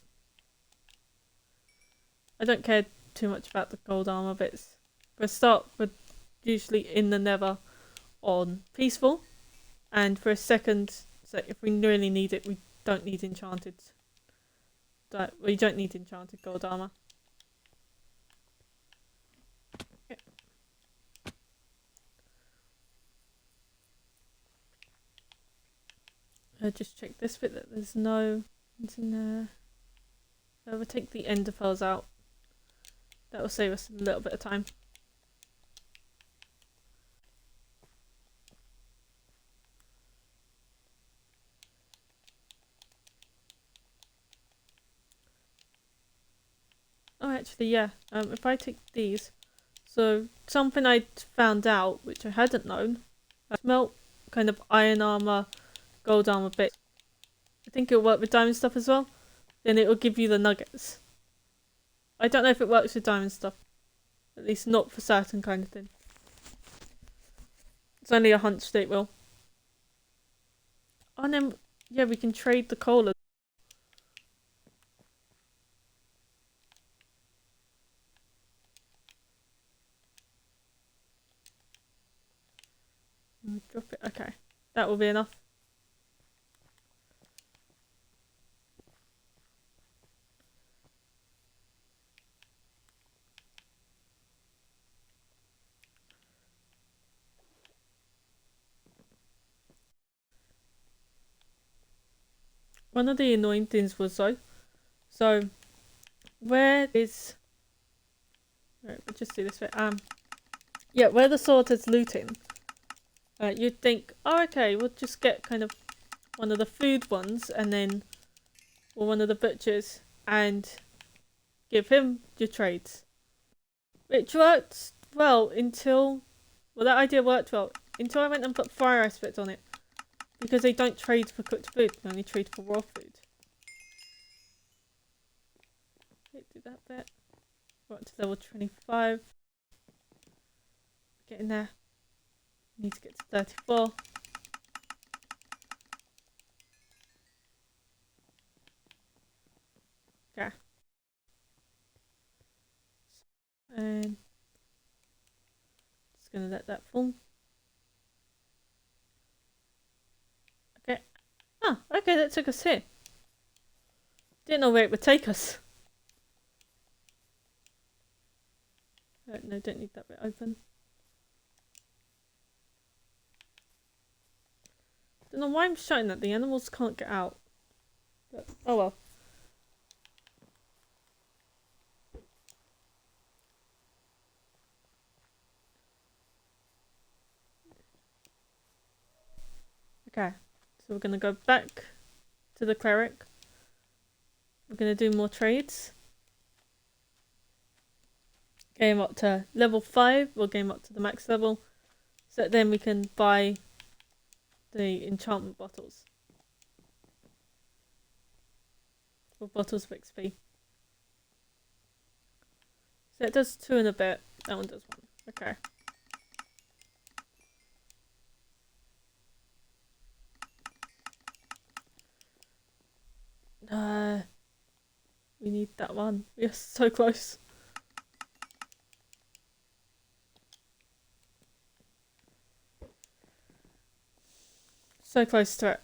Speaker 1: I don't care too much about the gold armor bits. For a start, we're usually in the nether on peaceful. And for a second, so if we really need it, we don't need enchanted. We don't need enchanted gold armor. Okay. Just check this bit that there's no in there. We'll take the ender pearls out. That will save us a little bit of time. Oh, actually, yeah. If I take these, so something I found out, which I hadn't known, smelt kind of iron armor, gold armor bit. I think it'll work with diamond stuff as well. Then it will give you the nuggets. I don't know if it works with diamond stuff. At least not for certain kind of thing. It's only a hunch that it will. Oh, and then, yeah, we can trade the coal. Drop it. Okay. That will be enough. One of the annoying things was though. So, where is... Right, we'll just do this bit. Yeah, where the sword is looting, you'd think, oh, okay, we'll just get kind of one of the food ones and then, or one of the butchers and give him your trades. Which worked well until, well, that idea worked well until I went and put fire aspect on it. Because they don't trade for cooked food, they only trade for raw food. Okay, do that bit. Got to level 25. Getting there. Need to get to 34. Okay. And just gonna let that fall. Okay. Oh, okay, that took us here. Didn't know where it would take us. No, don't need that bit open. Don't know why I'm shouting that. The animals can't get out. But, oh well. Okay. So we're gonna go back to the cleric. We're gonna do more trades. Game up to level 5. We'll game up to the max level. So then we can buy the enchantment bottles. Or bottles of XP. So it does 2 and a bit. That one does 1. Okay. We need that one. We are so close. So close to it.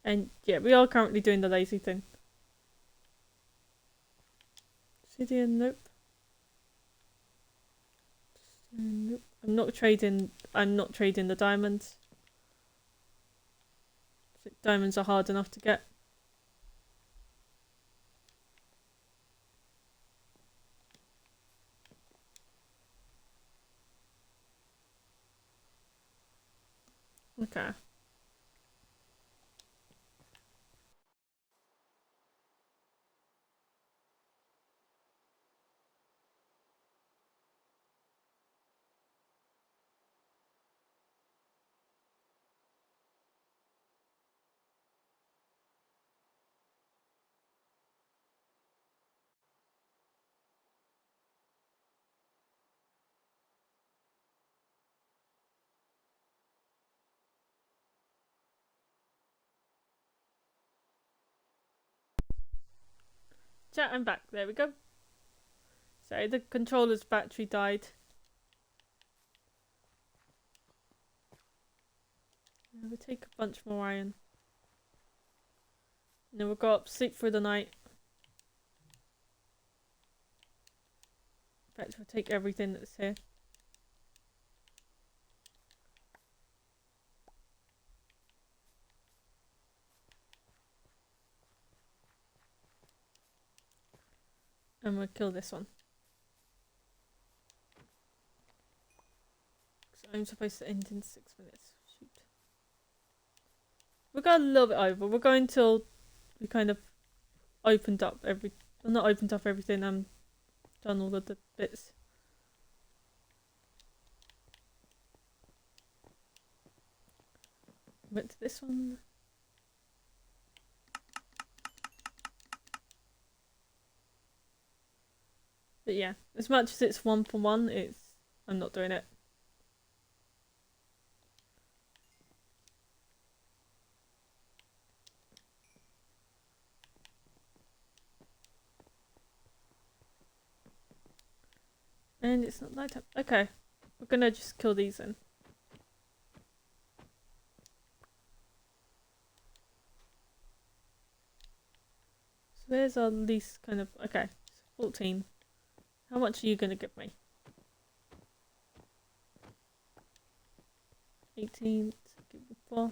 Speaker 1: And yeah, we are currently doing the lazy thing. Obsidian, nope. Nope. I'm not trading the diamonds. Diamonds are hard enough to get. Okay. Chat, I'm back. There we go. Sorry, the controller's battery died. We'll take a bunch more iron. And then we'll go up, sleep through the night. In fact, we'll take everything that's here. And we'll kill this one. So I'm supposed to end in 6 minutes. Shoot. We'll go a little bit over. We'll go until we kind of opened up not opened up everything, done all of the bits. Went to this one. But yeah, as much as it's 1 for 1, I'm not doing it. And it's not night time. Okay, we're gonna just kill these then. So there's our least kind of... Okay, so 14. How much are you gonna give me? 18. So give me 4.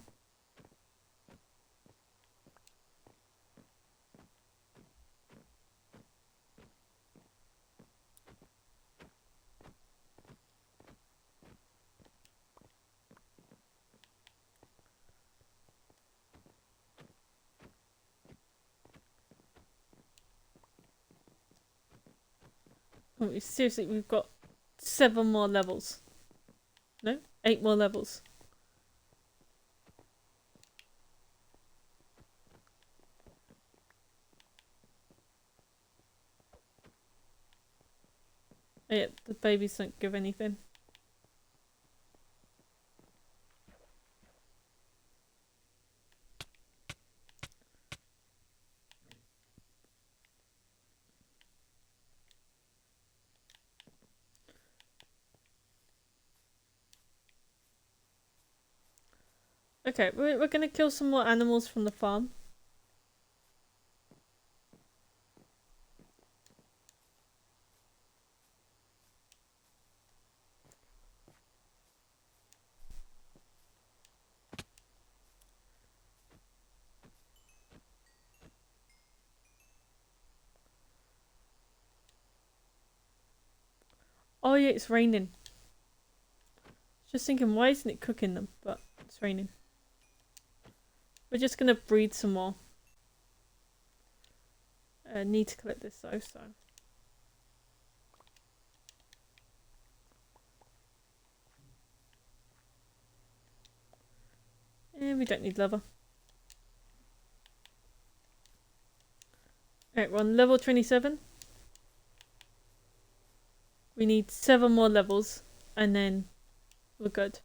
Speaker 1: Oh, seriously, we've got 7 more levels. No? 8 more levels. Oh, yeah, the babies don't give anything. Okay, we're gonna kill some more animals from the farm. Oh yeah, it's raining. Just thinking, why isn't it cooking them? But it's raining. We're just gonna breed some more. Need to collect this though, so. we don't need leather. Alright, we're on level 27. We need 7 more levels, and then we're good.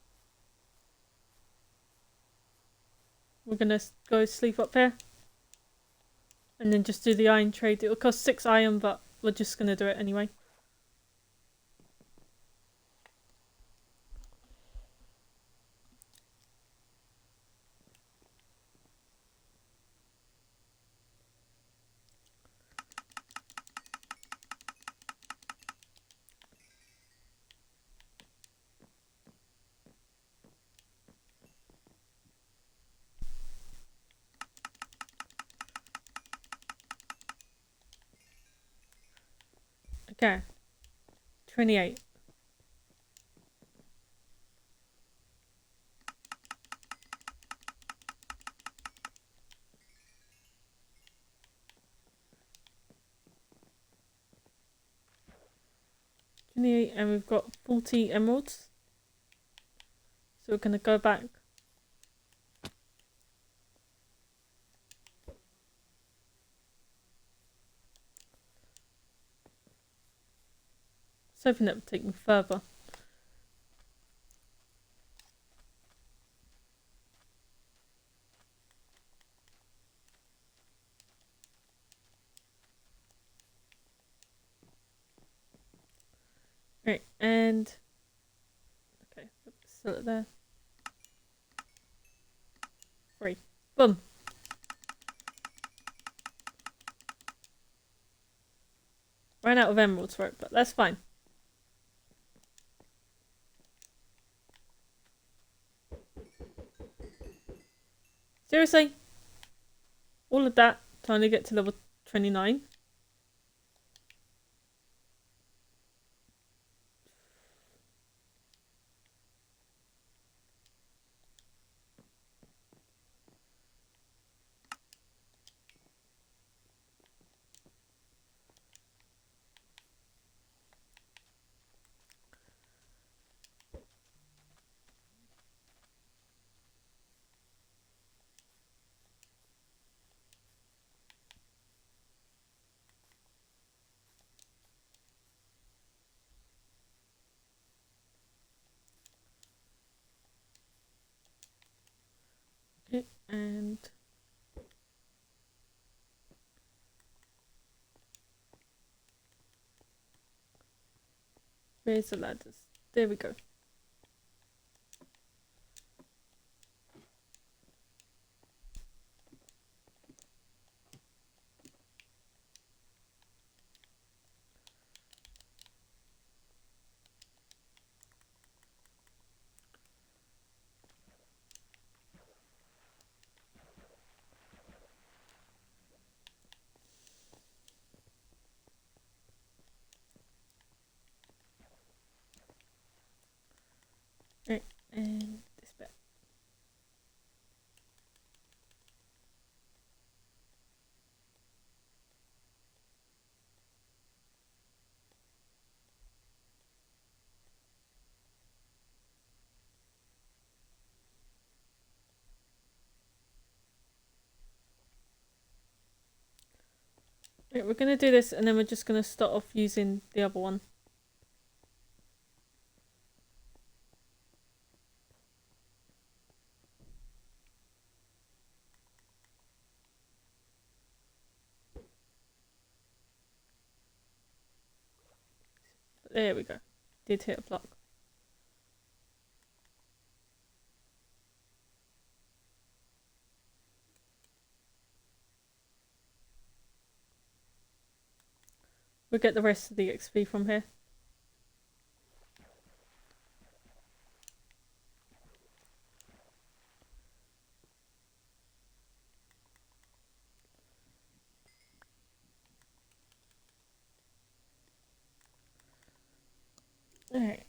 Speaker 1: We're gonna go sleep up here. And then just do the iron trade. It'll cost 6 iron, but we're just gonna do it anyway. Okay. 28. And we've got 40 emeralds. So we're gonna go back. I was hoping that would take me further. Right, and okay, still it there. 3. Boom. Ran out of emeralds for it, but that's fine. Seriously? All of that to only get to level 29? Okay, and where's the ladders? There we go. Right, and this bit. Right, we're gonna do this and then we're just gonna start off using the other one. There we go. Did hit a block. We'll get the rest of the XP from here. Alright.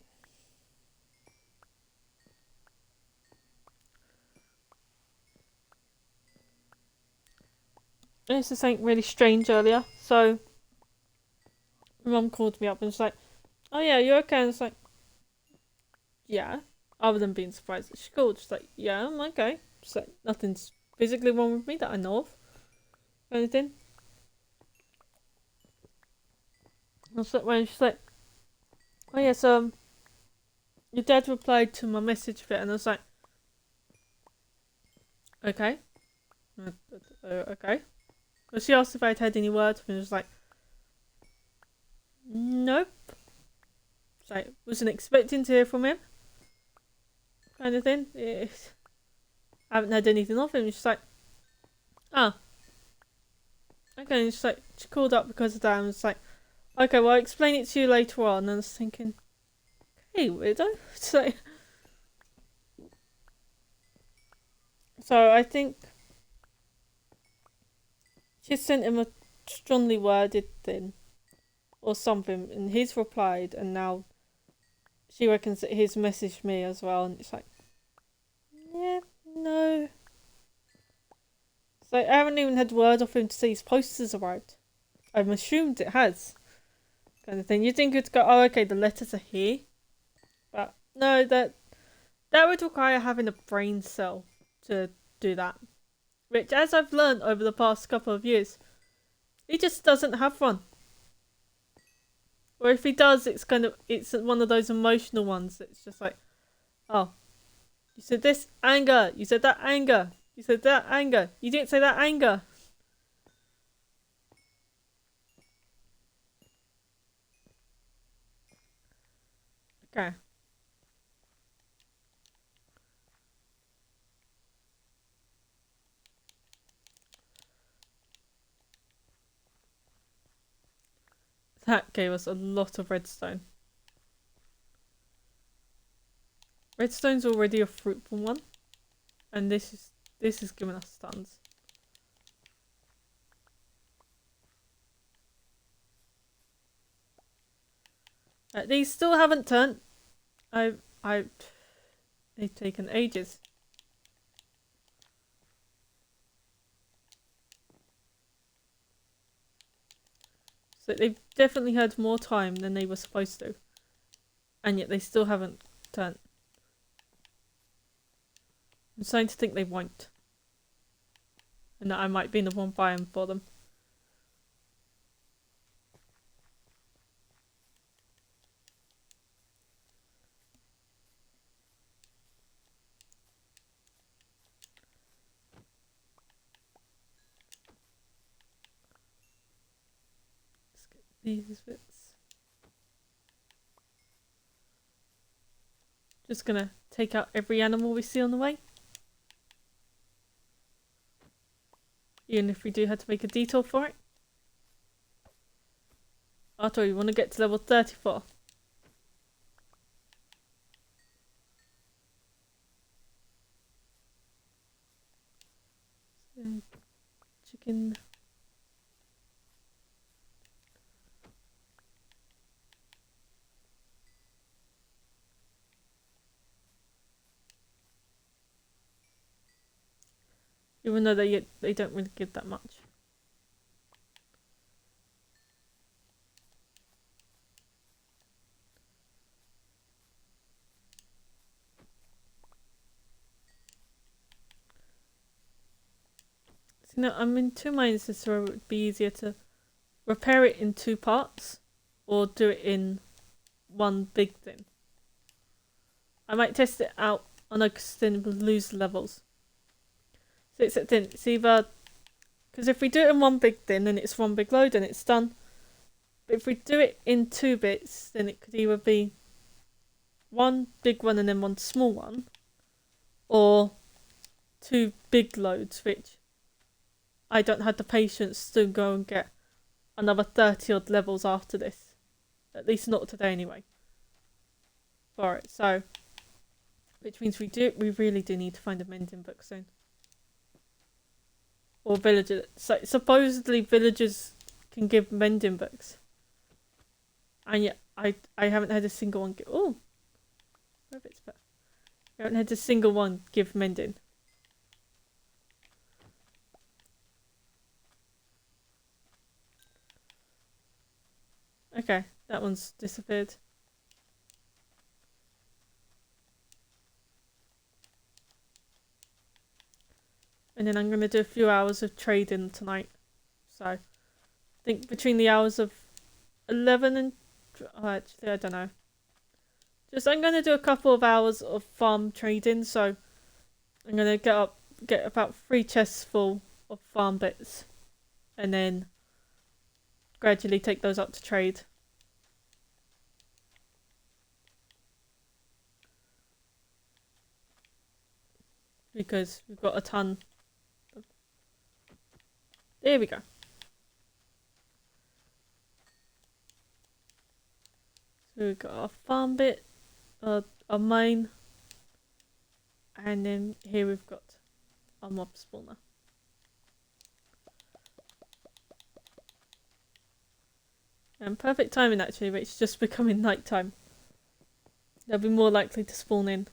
Speaker 1: This is something really strange earlier. So, my mum called me up and was like, "Oh yeah, you okay?" And it's like, "Yeah." Other than being surprised that she called, she's like, "Yeah, I'm okay." So nothing's physically wrong with me that I know of. Or anything. I was like, when she's like, oh yes, your dad replied to my message bit, and I was like, okay. Okay. Well, she asked if I'd had any word, and I was like, nope. So wasn't expecting to hear from him. Kind of thing. I haven't had anything off him. She's like, oh. Okay, and she's like, she called up because of that, and it's like, okay, well, I'll explain it to you later on. And I was thinking, hey, weirdo. So I think she sent him a strongly worded thing or something, and he's replied, and now she reckons that he's messaged me as well, and it's like, yeah, no. So I haven't even had word off him to say his post has arrived. I've assumed it has. Kind of thing. You think it'd go, oh, okay, the letters are here. But no, that would require having a brain cell to do that. Which, as I've learned over the past couple of years, he just doesn't have one. Or if he does, it's one of those emotional ones that's just like, oh, you said this, anger. You said that, anger. You said that, anger. You didn't say that, anger. Okay. That gave us a lot of redstone. Redstone's already a fruitful one, and this is giving us tons. These still haven't turned. They've taken ages. So they've definitely had more time than they were supposed to, and yet they still haven't turned. I'm starting to think they won't, and that I might be in the wrong biome for them. Let's get these bits. Just gonna take out every animal we see on the way. Even if we do have to make a detour for it. After we want to get to level 34. So, chicken. Even though they don't really give that much. So now I'm in two minds as to whether it would be easier to repair it in two parts or do it in one big thing. I might test it out on a then lose levels. So it's either, because if we do it in one big thing, then it's one big load and it's done. But if we do it in two bits, then it could either be one big one and then one small one, or two big loads, which I don't have the patience to go and get another 30 odd levels after this. At least not today anyway. For it, so which means we really do need to find a mending book soon. Or villagers. So supposedly villagers can give mending books. And yet I haven't had a single one give rabbits, but I haven't had a single one give mending. Okay, that one's disappeared. And then I'm going to do a few hours of trading tonight. So, I think between the hours of 11 and... Oh, actually, I don't know. I'm going to do a couple of hours of farm trading. So, I'm going to get about 3 chests full of farm bits. And then gradually take those up to trade. Because we've got a ton. There we go. So we've got our farm bit, our mine, and then here we've got our mob spawner. And perfect timing actually, but it's just becoming night time. They'll be more likely to spawn in.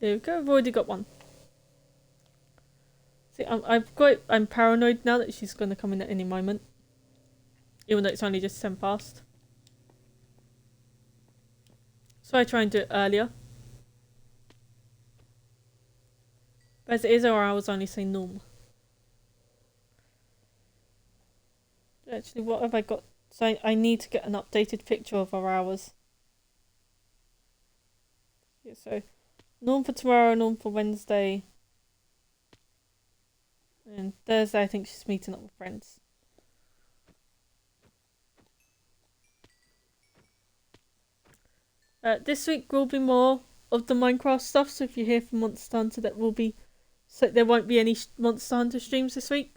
Speaker 1: There we go, I've already got one. See, I'm paranoid now that she's going to come in at any moment. Even though it's only just 10 past. So I try and do it earlier. But as it is, our hours only say normal. Actually, what have I got? So I need to get an updated picture of our hours. Yeah, so norm for tomorrow, norm for Wednesday. And Thursday, I think she's meeting up with friends. This week will be more of the Minecraft stuff, so if you hear from Monster Hunter, that will be... So there won't be any Monster Hunter streams this week.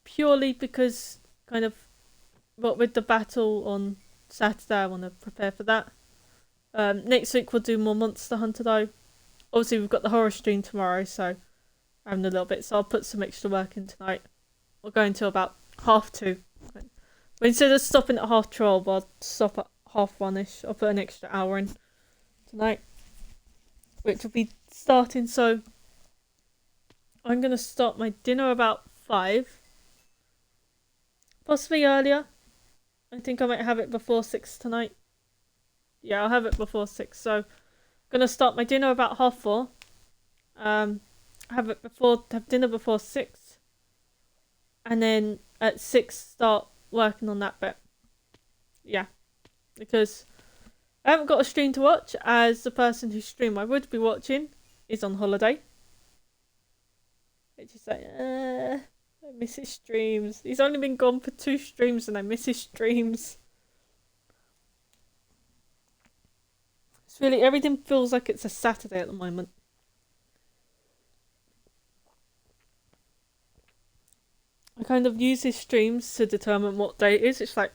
Speaker 1: Purely because, kind of, what with the battle on Saturday, I want to prepare for that. Next week we'll do more Monster Hunter though. Obviously we've got the horror stream tomorrow, so I'm having a little bit, so I'll put some extra work in tonight. We'll go until about 2:30. But instead of stopping at 12:30, I'll stop at 1:30ish. I'll put an extra hour in tonight, which will be starting, so I'm going to start my dinner about 5. Possibly earlier. I think I might have it before 6 tonight. Yeah, I'll have it before 6, so I'm going to start my dinner about 4:30. Have dinner before 6. And then at 6 start working on that bit. Yeah. Because I haven't got a stream to watch, as the person whose stream I would be watching is on holiday. It's just like, I miss his streams. He's only been gone for 2 streams and I miss his streams. It's really, everything feels like it's a Saturday at the moment. I kind of use his streams to determine what day it is. It's like,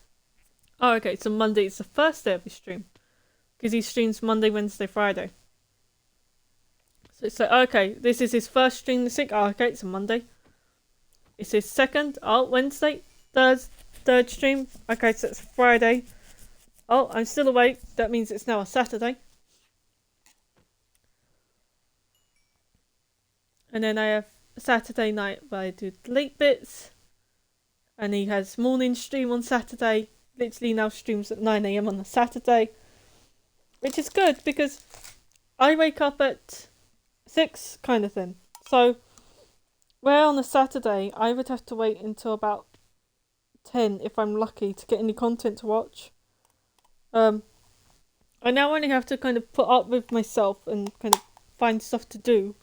Speaker 1: oh, okay, so Monday is the first day of his stream. Because he streams Monday, Wednesday, Friday. So it's like, okay, this is his first stream this week. Oh, okay, it's a Monday. It's his second. Oh, Wednesday. Third stream. Okay, so it's Friday. Oh, I'm still awake. That means it's now a Saturday. And then I have a Saturday night where I do the late bits. And he has morning stream on Saturday. Literally now streams at 9 AM on a Saturday. Which is good because I wake up at 6 kind of thing. So where on a Saturday I would have to wait until about 10 if I'm lucky to get any content to watch. I now only have to kind of put up with myself and kind of find stuff to do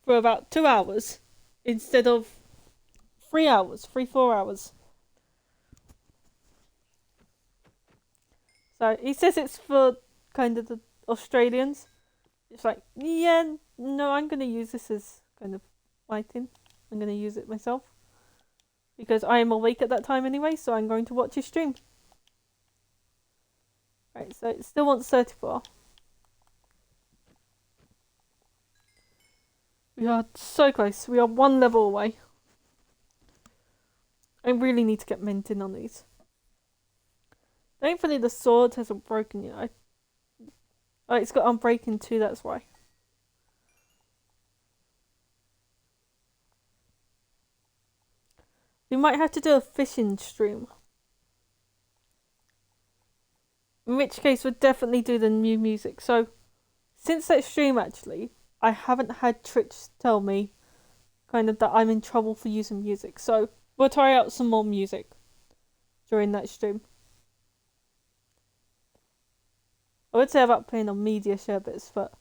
Speaker 1: for about 2 hours instead of 3 hours, 4 hours. So he says it's for kind of the Australians. It's like, yeah, no, I'm going to use this as kind of writing. I'm going to use it myself. Because I am awake at that time anyway, so I'm going to watch his stream. Right, so it still wants 34. We are so close. We are 1 level away. I really need to get mint in on these. Thankfully, the sword hasn't broken yet. Oh, it's got Unbreaking too, that's why. We might have to do a fishing stream. In which case, we'll definitely do the new music. So, since that stream, actually, I haven't had Twitch tell me kind of that I'm in trouble for using music. So, we'll try out some more music during that stream. I would say about playing on media share bits, but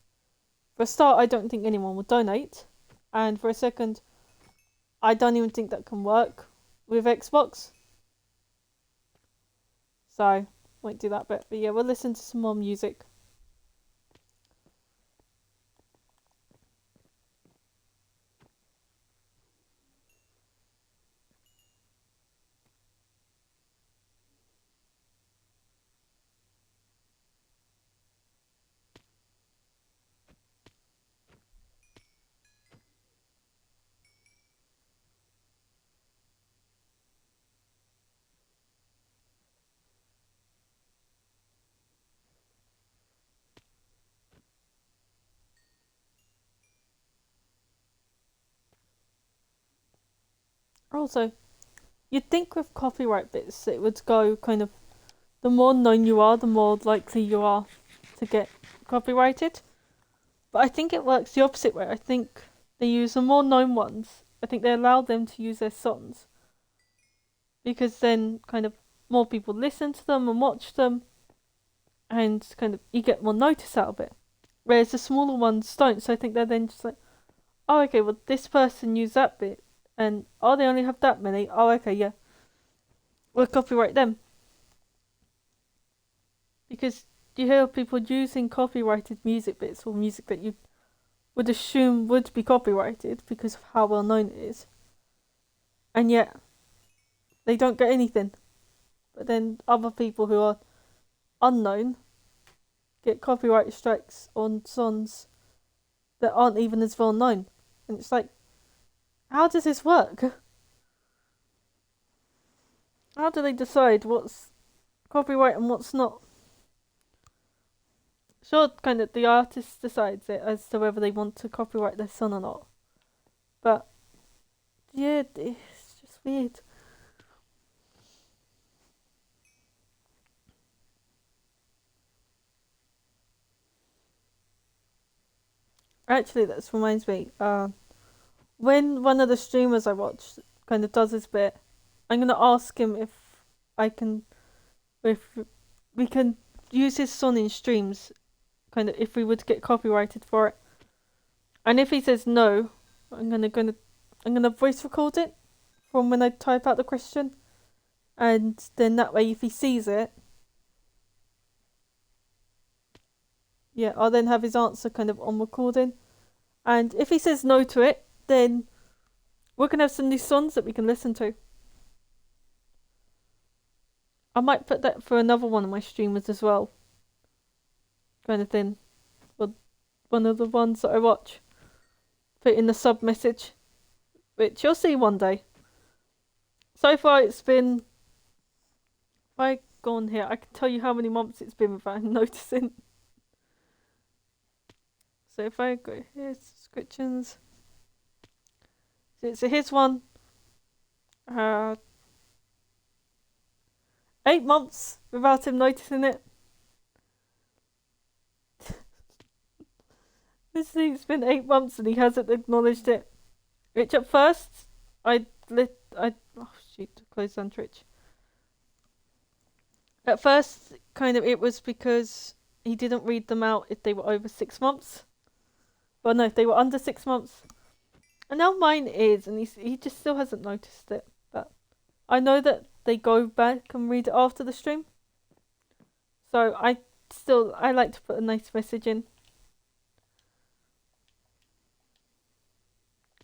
Speaker 1: for a start, I don't think anyone will donate. And for a second, I don't even think that can work with Xbox. So, won't do that bit. But yeah, we'll listen to some more music. Also, you'd think with copyright bits it would go kind of, the more known you are, the more likely you are to get copyrighted. But I think it works the opposite way. I think they use the more known ones. I think they allow them to use their songs. Because then kind of more people listen to them and watch them. And kind of you get more notice out of it. Whereas the smaller ones don't. So I think they're then just like, oh, okay, well, this person used that bit. And, oh, they only have that many. Oh, okay, yeah. We'll copyright them. Because you hear people using copyrighted music bits or music that you would assume would be copyrighted because of how well known it is. And yet, they don't get anything. But then other people who are unknown get copyright strikes on songs that aren't even as well known. And it's like, how does this work? How do they decide what's copyright and what's not? Sure, kind of the artist decides it as to whether they want to copyright their song or not. But, yeah, it's just weird. Actually, that reminds me, when one of the streamers I watch kind of does this bit, I'm going to ask him if we can use his song in streams, kind of if we would get copyrighted for it. And if he says no, I'm gonna voice record it from when I type out the question, and then that way if he sees it, yeah, I'll then have his answer kind of on recording. And if he says no to it, then we're gonna have some new songs that we can listen to. I might put that for another one of my streamers as well. Kind of thing. But one of the ones that I watch. Put in the sub message. Which you'll see one day. So far it's been... If I go on here, I can tell you how many months it's been without noticing. So if I go here, subscriptions. So here's one. 8 months without him noticing it. This thing's been 8 months and he hasn't acknowledged it. Which at first, oh shoot, close down Twitch. At first, kind of, it was because he didn't read them out if they were over 6 months. Well, no, if they were under 6 months. And now mine is, and he just still hasn't noticed it. But I know that they go back and read it after the stream. So I like to put a nice message in.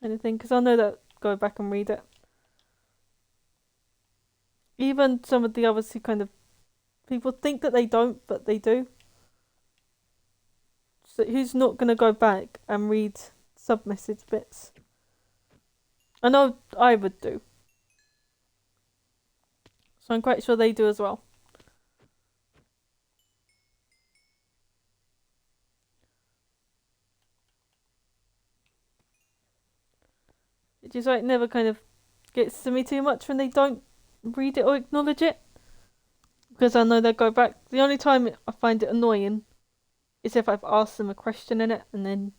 Speaker 1: Anything, because I know that go back and read it. Even some of the others who kind of, people think that they don't, but they do. So who's not going to go back and read sub-message bits? I know I would do. So I'm quite sure they do as well. which is why it never kind of gets to me too much when they don't read it or acknowledge it, because I know they'll go back. The only time I find it annoying is if I've asked them a question in it and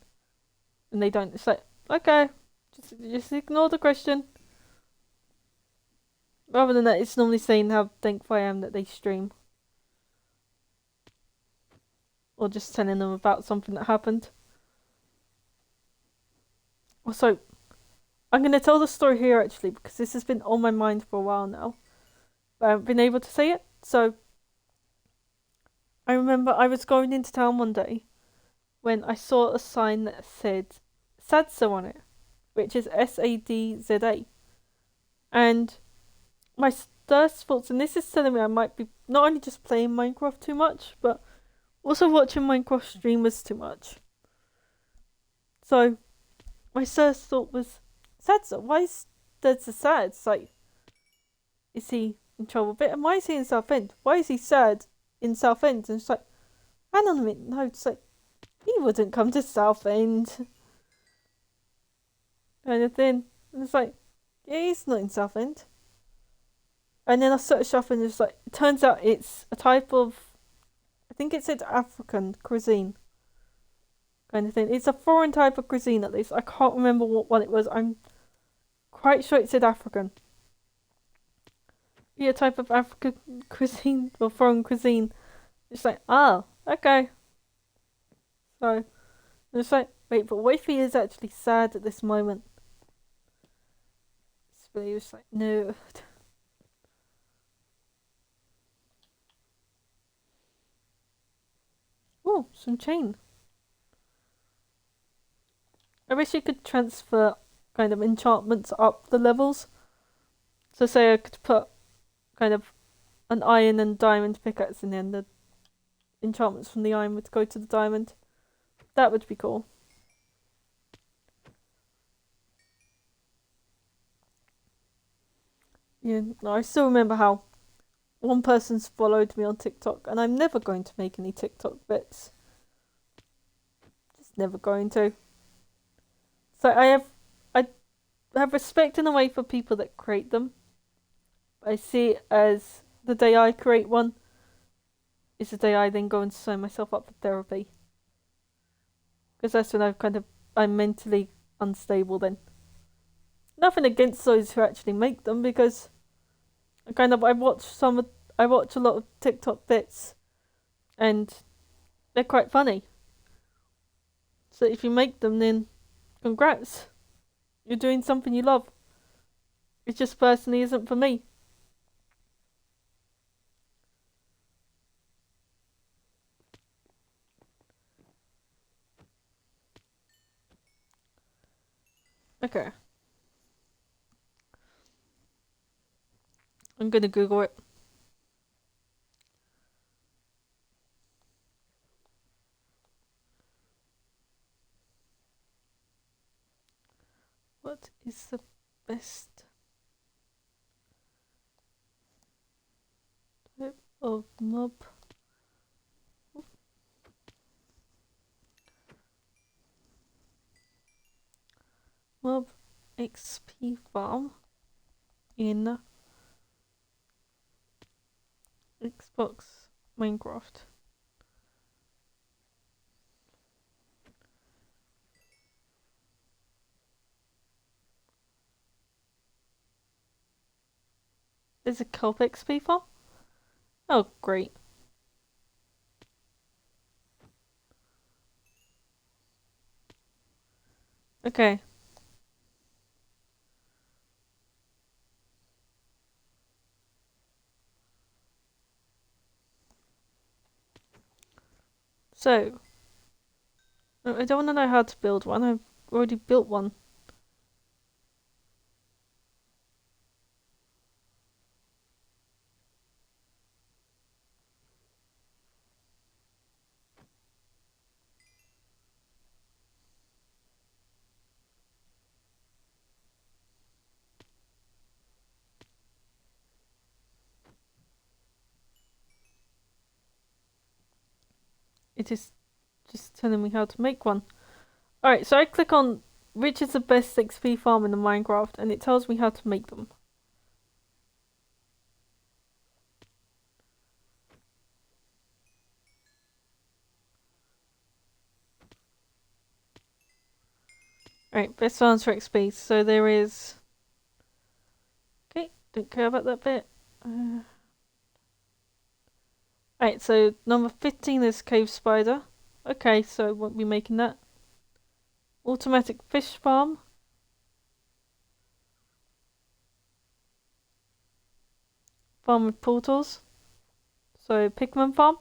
Speaker 1: they don't. It's like, okay, just ignore the question. Rather than that, it's normally saying how thankful I am that they stream, or just telling them about something that happened. Also, I'm going to tell the story here actually, because this has been on my mind for a while now, but I haven't been able to say it. So, I remember I was going into town one day when I saw a sign that said Sadza on it, which is SADZA. And my first thoughts, and this is telling me I might be not only just playing Minecraft too much, but also watching Minecraft streamers too much. So, my first thought was, Sadza, why is Sadza sad? It's like, is he in trouble? But why is he in Southend? Why is he sad in Southend? And it's like, hang on a minute, no, it's like, he wouldn't come to Southend. Kind of thing. And it's like, yeah, he's not in Southend. And then I searched up and it's like, it turns out it's a type of, I think it said African cuisine. Kind of thing. It's a foreign type of cuisine at least. I can't remember what one it was. I'm quite sure it said African. Yeah, type of African cuisine or foreign cuisine. It's like, oh, okay. So, it's like, wait, but what if he is actually sad at this moment? So he was like, no. Oh, some chain. I wish you could transfer kind of enchantments up the levels. So say I could put kind of an iron and diamond pickaxe and then the enchantments from the iron would go to the diamond. That would be cool. Yeah, no, I still remember how one person's followed me on TikTok, and I'm never going to make any TikTok bits. Just never going to. So I have respect in a way for people that create them. I see it as the day I create one is the day I then go and sign myself up for therapy. Because that's when I'm mentally unstable then. Nothing against those who actually make them, because I watch a lot of TikTok bits and they're quite funny. So if you make them, then congrats. You're doing something you love. It just personally isn't for me. Okay. I'm gonna Google it. What is the best type of mob? Mob XP farm in Xbox Minecraft. There's a kelp XP farm? Oh, great. Okay. So, I don't want to know how to build one. I've already built one. It is just telling me how to make one. Alright, so I click on which is the best XP farm in the Minecraft, and it tells me how to make them. Right, best farms for XP. So there is. Okay, don't care about that bit. Right, so number 15 is Cave Spider. Okay, so I won't be making that. Automatic Fish Farm. Farm with portals. So Pigman Farm.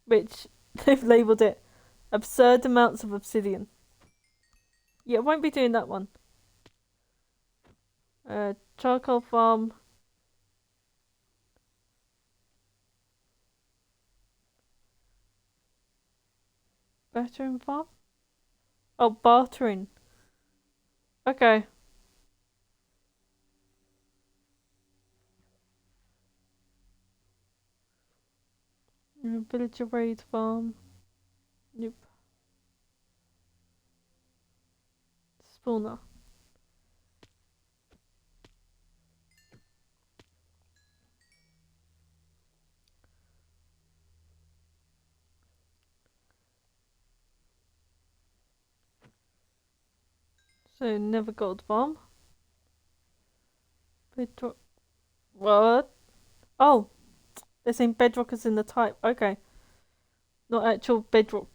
Speaker 1: Which they've labelled it absurd amounts of obsidian. Yeah, I won't be doing that one. Charcoal Farm. Battering Farm? Oh, bartering. Okay. Villager Raid Farm. Nope. Spawner. So Never Gold Farm. Bedrock. What? Oh, they're saying bedrock is in the type. Okay. Not actual bedrock.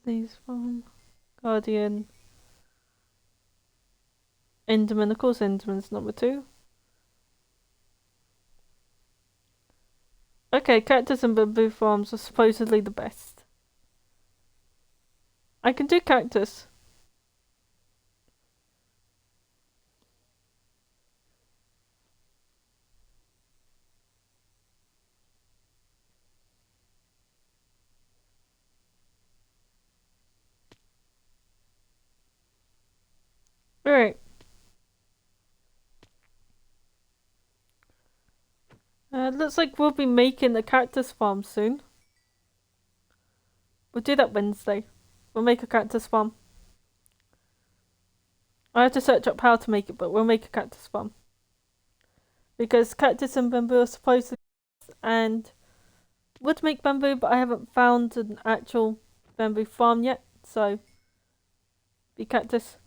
Speaker 1: Please farm. Guardian. Enderman. Of course, Enderman's number 2. Okay, cactus and bamboo farms are supposedly the best. I can do cactus. Alright. Looks like we'll be making a cactus farm soon. We'll do that Wednesday. We'll make a cactus farm. I have to search up how to make it, but we'll make a cactus farm. Because cactus and bamboo are supposed to, and would make bamboo, but I haven't found an actual bamboo farm yet, so be cactus.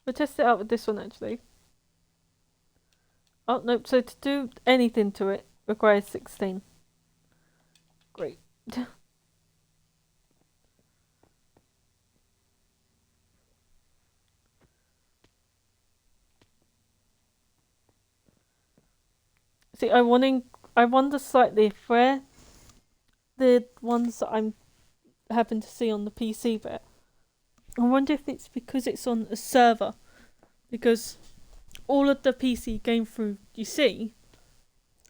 Speaker 1: We'll test it out with this one actually. Oh, nope, so to do anything to it requires 16. Great. See, I wonder slightly if where the ones that I'm happen to see on the PC bit, I wonder if it's because it's on a server, because all of the PC game through you see,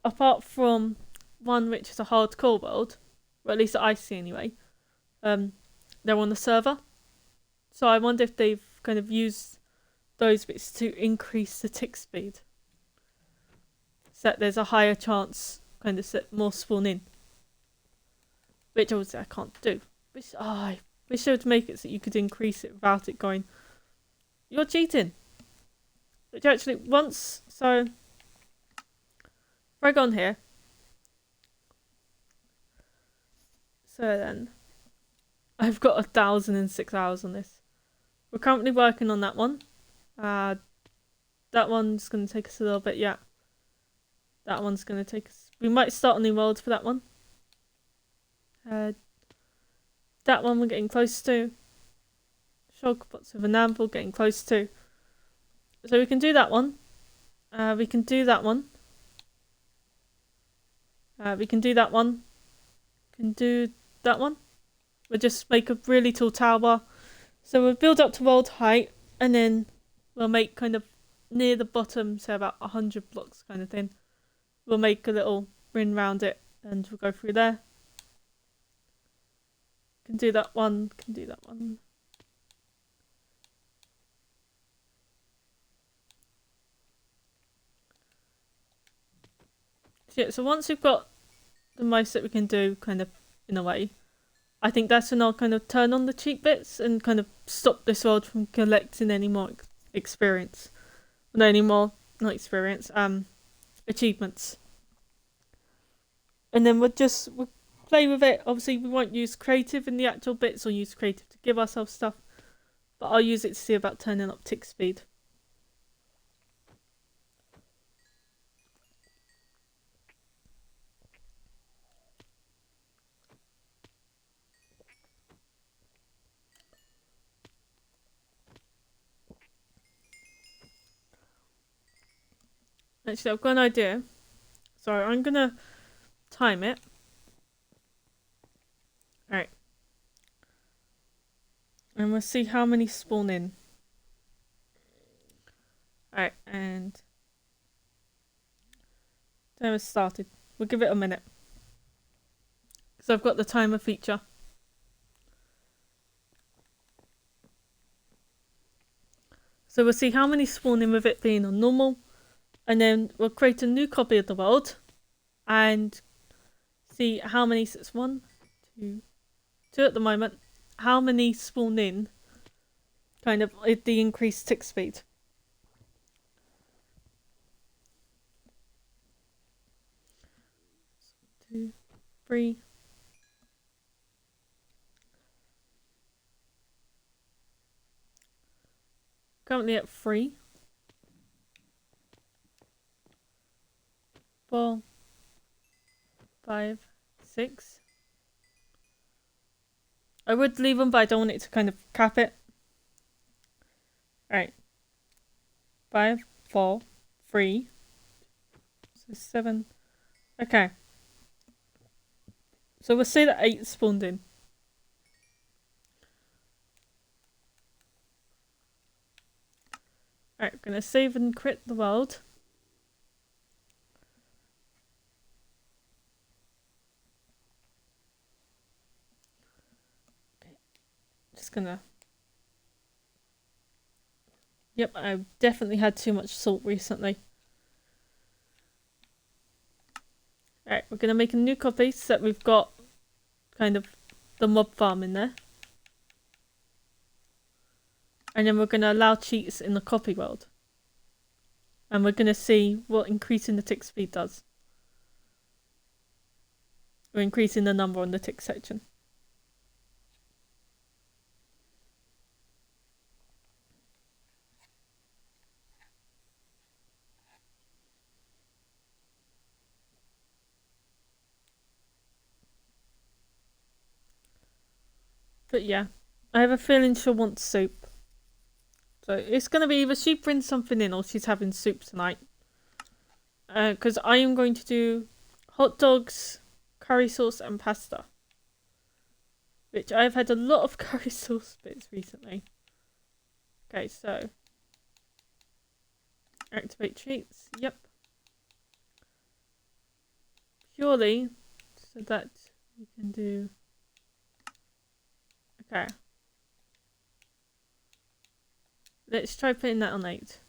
Speaker 1: apart from one which is a hardcore world, or at least that I see anyway, they're on the server. So I wonder if they've kind of used those bits to increase the tick speed, so that there's a higher chance kind of set more spawn in. Which obviously I can't do. I wish they would make it so you could increase it without it going, you're cheating. Which actually once, so if I go on here, so then I've got 1,006 hours on this. We're currently working on that one. That one's going to take us a little bit yet. That one's going to take us, we might start a new world for that one. That one we're getting close to. Shulkerpots with an anvil, getting close to. So we can do that one. We can do that one. We can do that one. Can do that one. We'll just make a really tall tower. So we'll build up to world height, and then we'll make kind of near the bottom, so about 100 blocks kind of thing. We'll make a little ring round it, and we'll go through there. Can do that one. Can do that one. So, yeah, so once we've got the most that we can do, kind of in a way, I think that's when I'll kind of turn on the cheat bits and kind of stop this world from collecting any more experience. No, any more, not experience, achievements. And then we'll play with it. Obviously, we won't use creative in the actual bits or use creative to give ourselves stuff, but I'll use it to see about turning up tick speed. Actually, I've got an idea. So I'm gonna time it. Alright. And we'll see how many spawn in. Alright, and timer started. We'll give it a minute. So I've got the timer feature. So we'll see how many spawn in with it being on normal. And then we'll create a new copy of the world. And see how many, so it's 1, 2 at the moment. How many spawn in kind of with the increased tick speed. 2, 3. Currently at 3. 4, 5, 6. I would leave them, but I don't want it to kind of cap it. Alright. 5, 4, 3. So 7. Okay. So we'll say that 8 spawned in. Alright, we're gonna save and quit the world. Okay. Just gonna. Yep, I've definitely had too much salt recently. Alright, we're gonna make a new copy so that we've got kind of the mob farm in there. And then we're gonna allow cheats in the copy world. And we're gonna see what increasing the tick speed does. We're increasing the number on the tick section. But yeah, I have a feeling she'll want soup. So it's going to be either she brings something in or she's having soup tonight. Because I am going to do hot dogs, curry sauce and pasta. Which I've had a lot of curry sauce bits recently. Okay, so activate treats. Yep. Purely so that you can do. Okay. Let's try putting that on 8.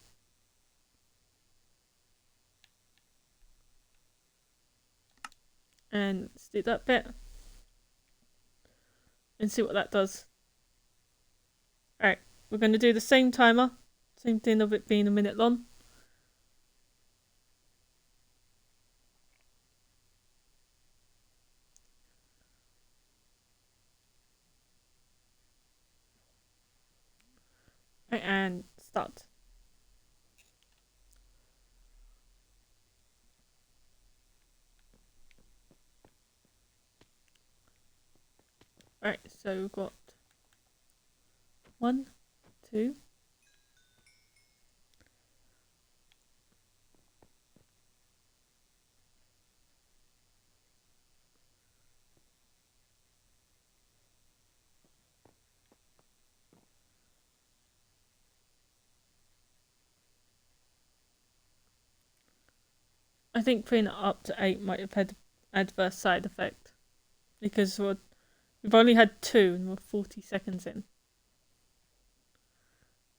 Speaker 1: And let's do that bit. And see what that does. Alright, we're going to do the same timer. Same thing of it being a minute long. Right, and start. Right, so we've got 1, 2. I think putting it up to 8 might have had adverse side effect because We've only had 2 and we're 40 seconds in.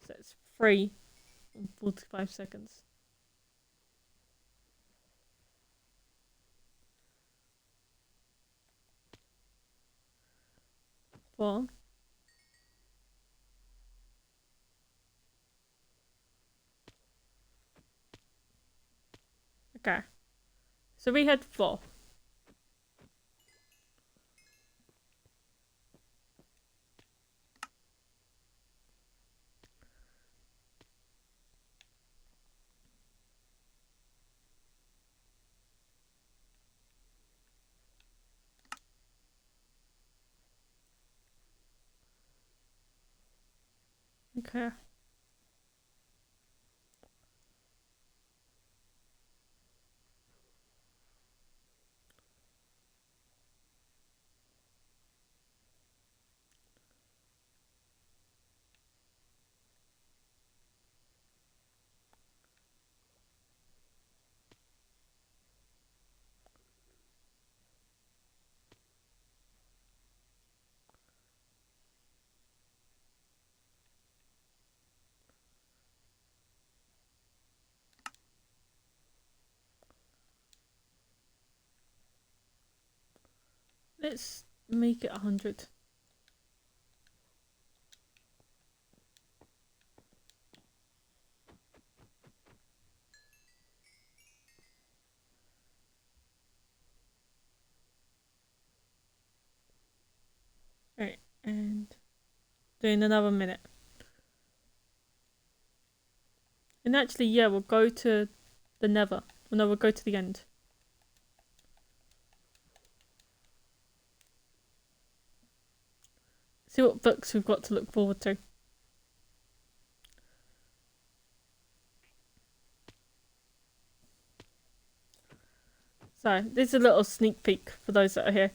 Speaker 1: So it's 3 and 45 seconds. Four. Okay. So we had 4. Okay. Let's make it 100. Right, and doing another minute. And actually, yeah, we'll go to the nether. Well, no, we'll go to the end. See what books we've got to look forward to. So, this is a little sneak peek for those that are here.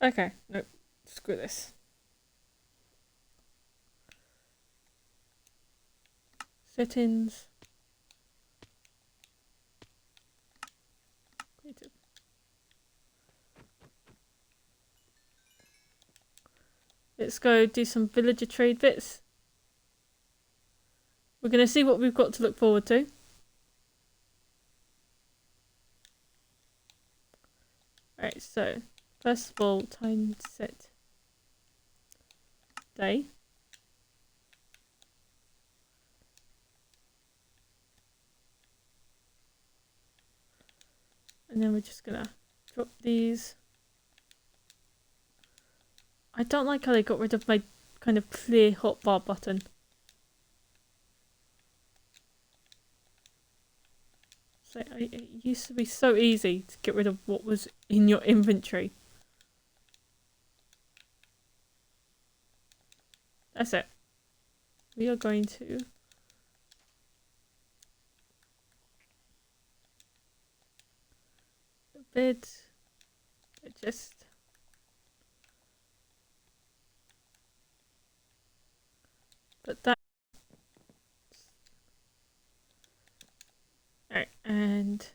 Speaker 1: Okay, nope. Screw this. Settings. Creative. Let's go do some villager trade bits. We're going to see what we've got to look forward to. Alright, so first of all, time set day. And then we're just gonna drop these. I don't like how they got rid of my kind of clear hotbar button. So it used to be so easy to get rid of what was in your inventory. That's it. We are going to bed, just put that. Alright, and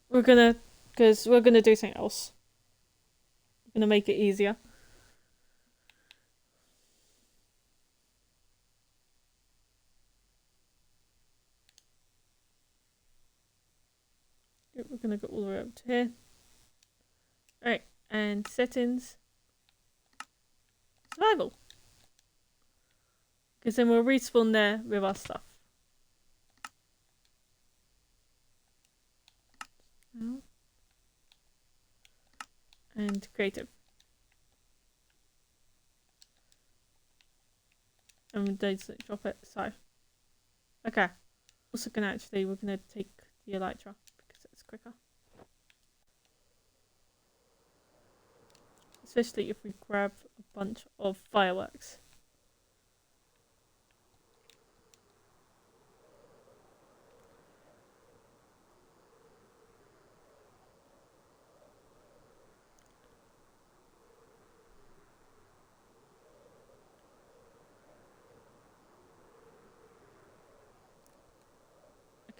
Speaker 1: we're gonna do something else. We're gonna make it easier. We're gonna go all the way up to here. Alright, and settings. Survival. Because then we'll respawn there with our stuff. And creative. And we don't drop it, so. Okay. Also we're gonna take the elytra because it's quicker. Especially if we grab a bunch of fireworks.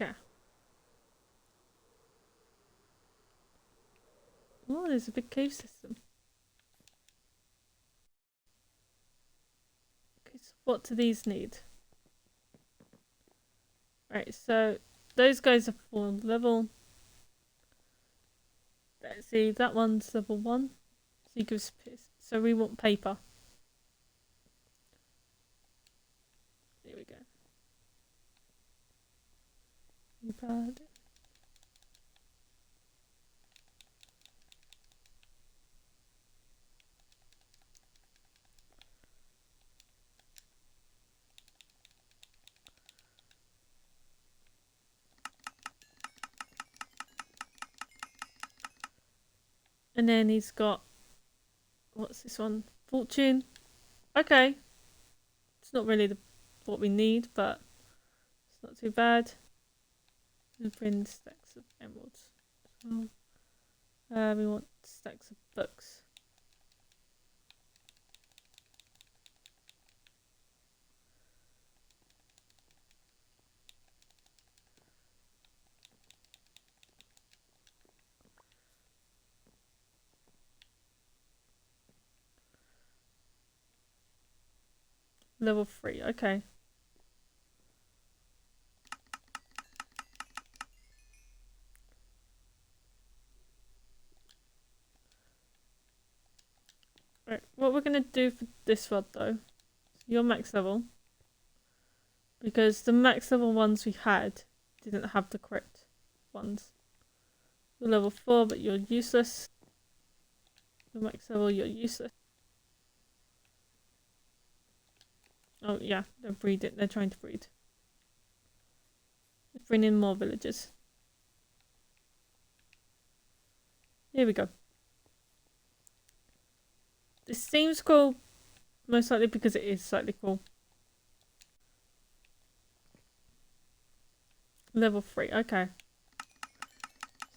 Speaker 1: Okay. Oh, there's a big cave system. Okay, so what do these need? Right, so those guys are 4 level. Let's see, that one's level 1. So he gives piss. So we want paper. There we go. Paper. And then he's got, what's this one? Fortune. Okay. It's not really what we need, but it's not too bad. And bring stacks of emeralds. We want stacks of books. Level 3, okay. Right, what we're gonna do for this one though, you're max level. Because the max level ones we had didn't have the correct ones. You're level 4, but you're useless. You're max level, you're useless. Oh yeah, they're breeding. They're trying to breed. Let's bring in more villagers. Here we go. This seems cool, most likely because it is slightly cool. Level 3, okay.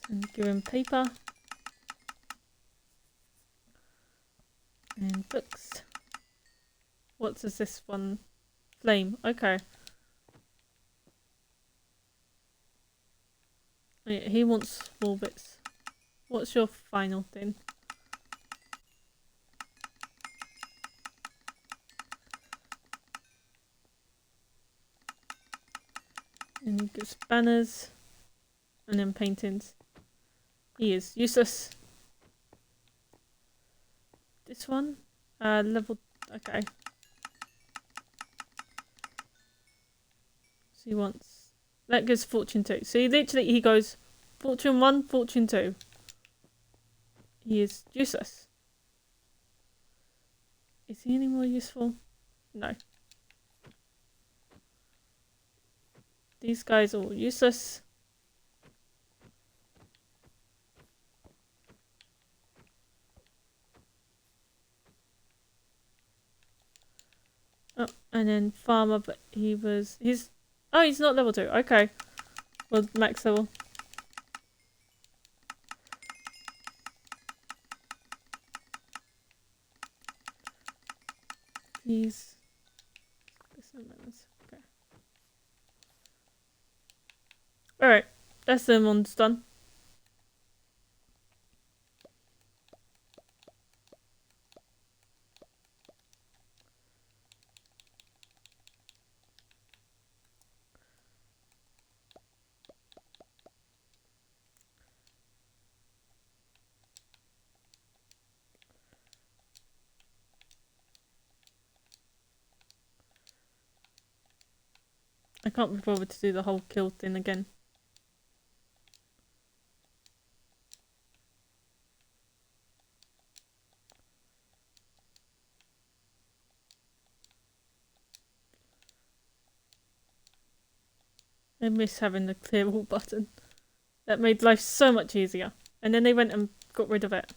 Speaker 1: So give him paper. And books. What does this one? Flame, okay. Yeah, he wants small bits. What's your final thing? And he gives banners. And then paintings. He is useless. This one? Level... Okay. So he wants... That gives fortune 2. So he goes fortune 1, fortune 2. He is useless. Is he any more useful? No. These guys are all useless. Oh, and then farmer, but he's not level 2. Okay. Well, max level. He's... Okay. Alright. That's them ones done. I can't be bothered to do the whole kill thing again. I miss having the clear all button. That made life so much easier. And then they went and got rid of it.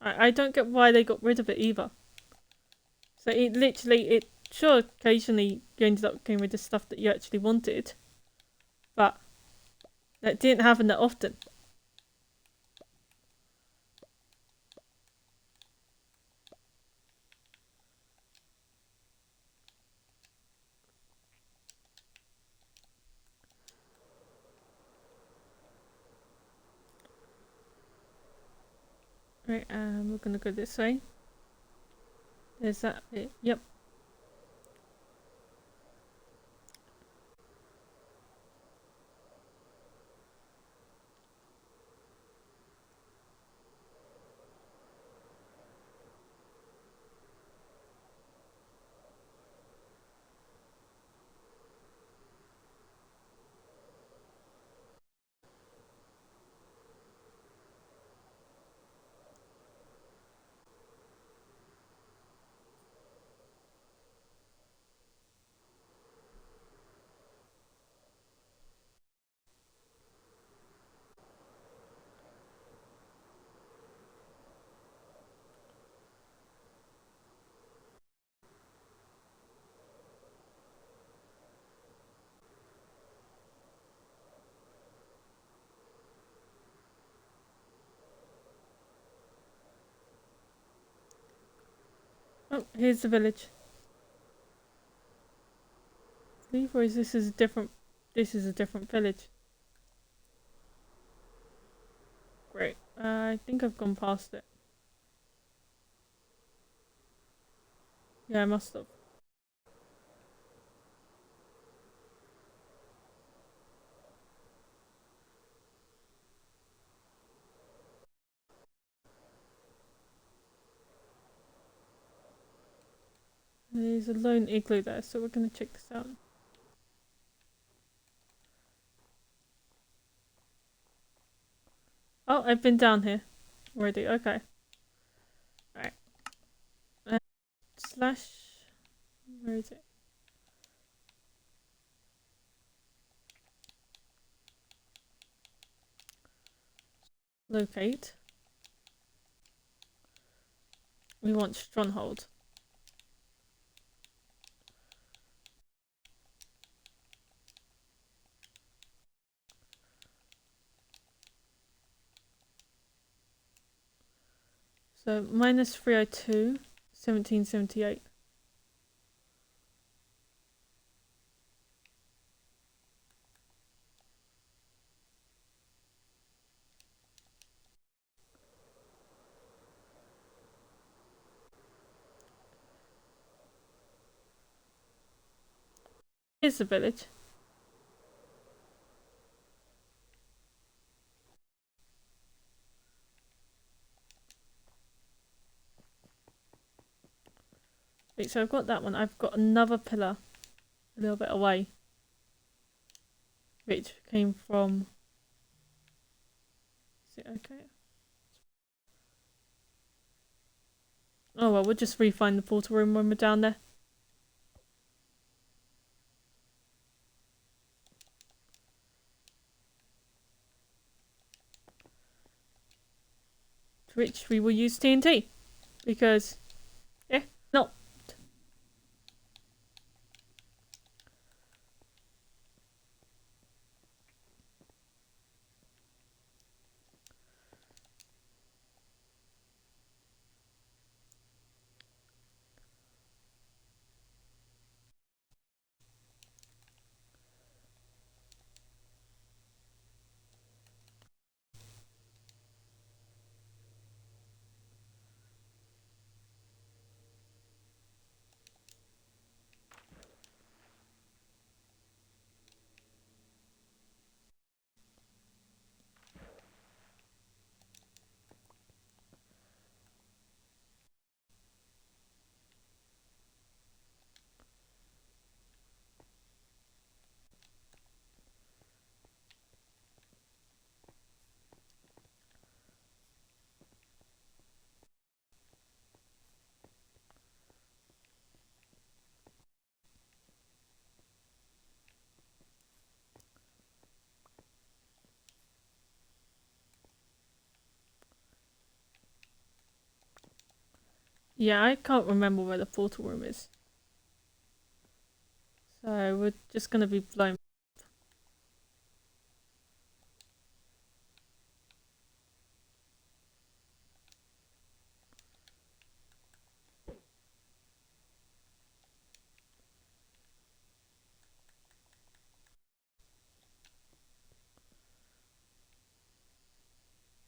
Speaker 1: I don't get why they got rid of it either. So sure, occasionally you ended up getting rid of stuff that you actually wanted. But that didn't happen that often. Right, we're gonna go this way. There's that bit. Yep. Oh, here's the village. Leave, or is this is a different? This is a different village. Great. I think I've gone past it. Yeah, I must have. There's a lone igloo there, so we're gonna check this out. Oh, I've been down here already. Okay. Right. Slash. Where is it? Locate. We want stronghold. So minus 302, 1778. Here's the village. Wait, so I've got that one. I've got another pillar a little bit away, which came from. Is it okay? Oh well, we'll just refine the portal room when we're down there. To which we will use TNT. Because, yeah, not. Yeah, I can't remember where the portal room is. So we're just gonna be blown.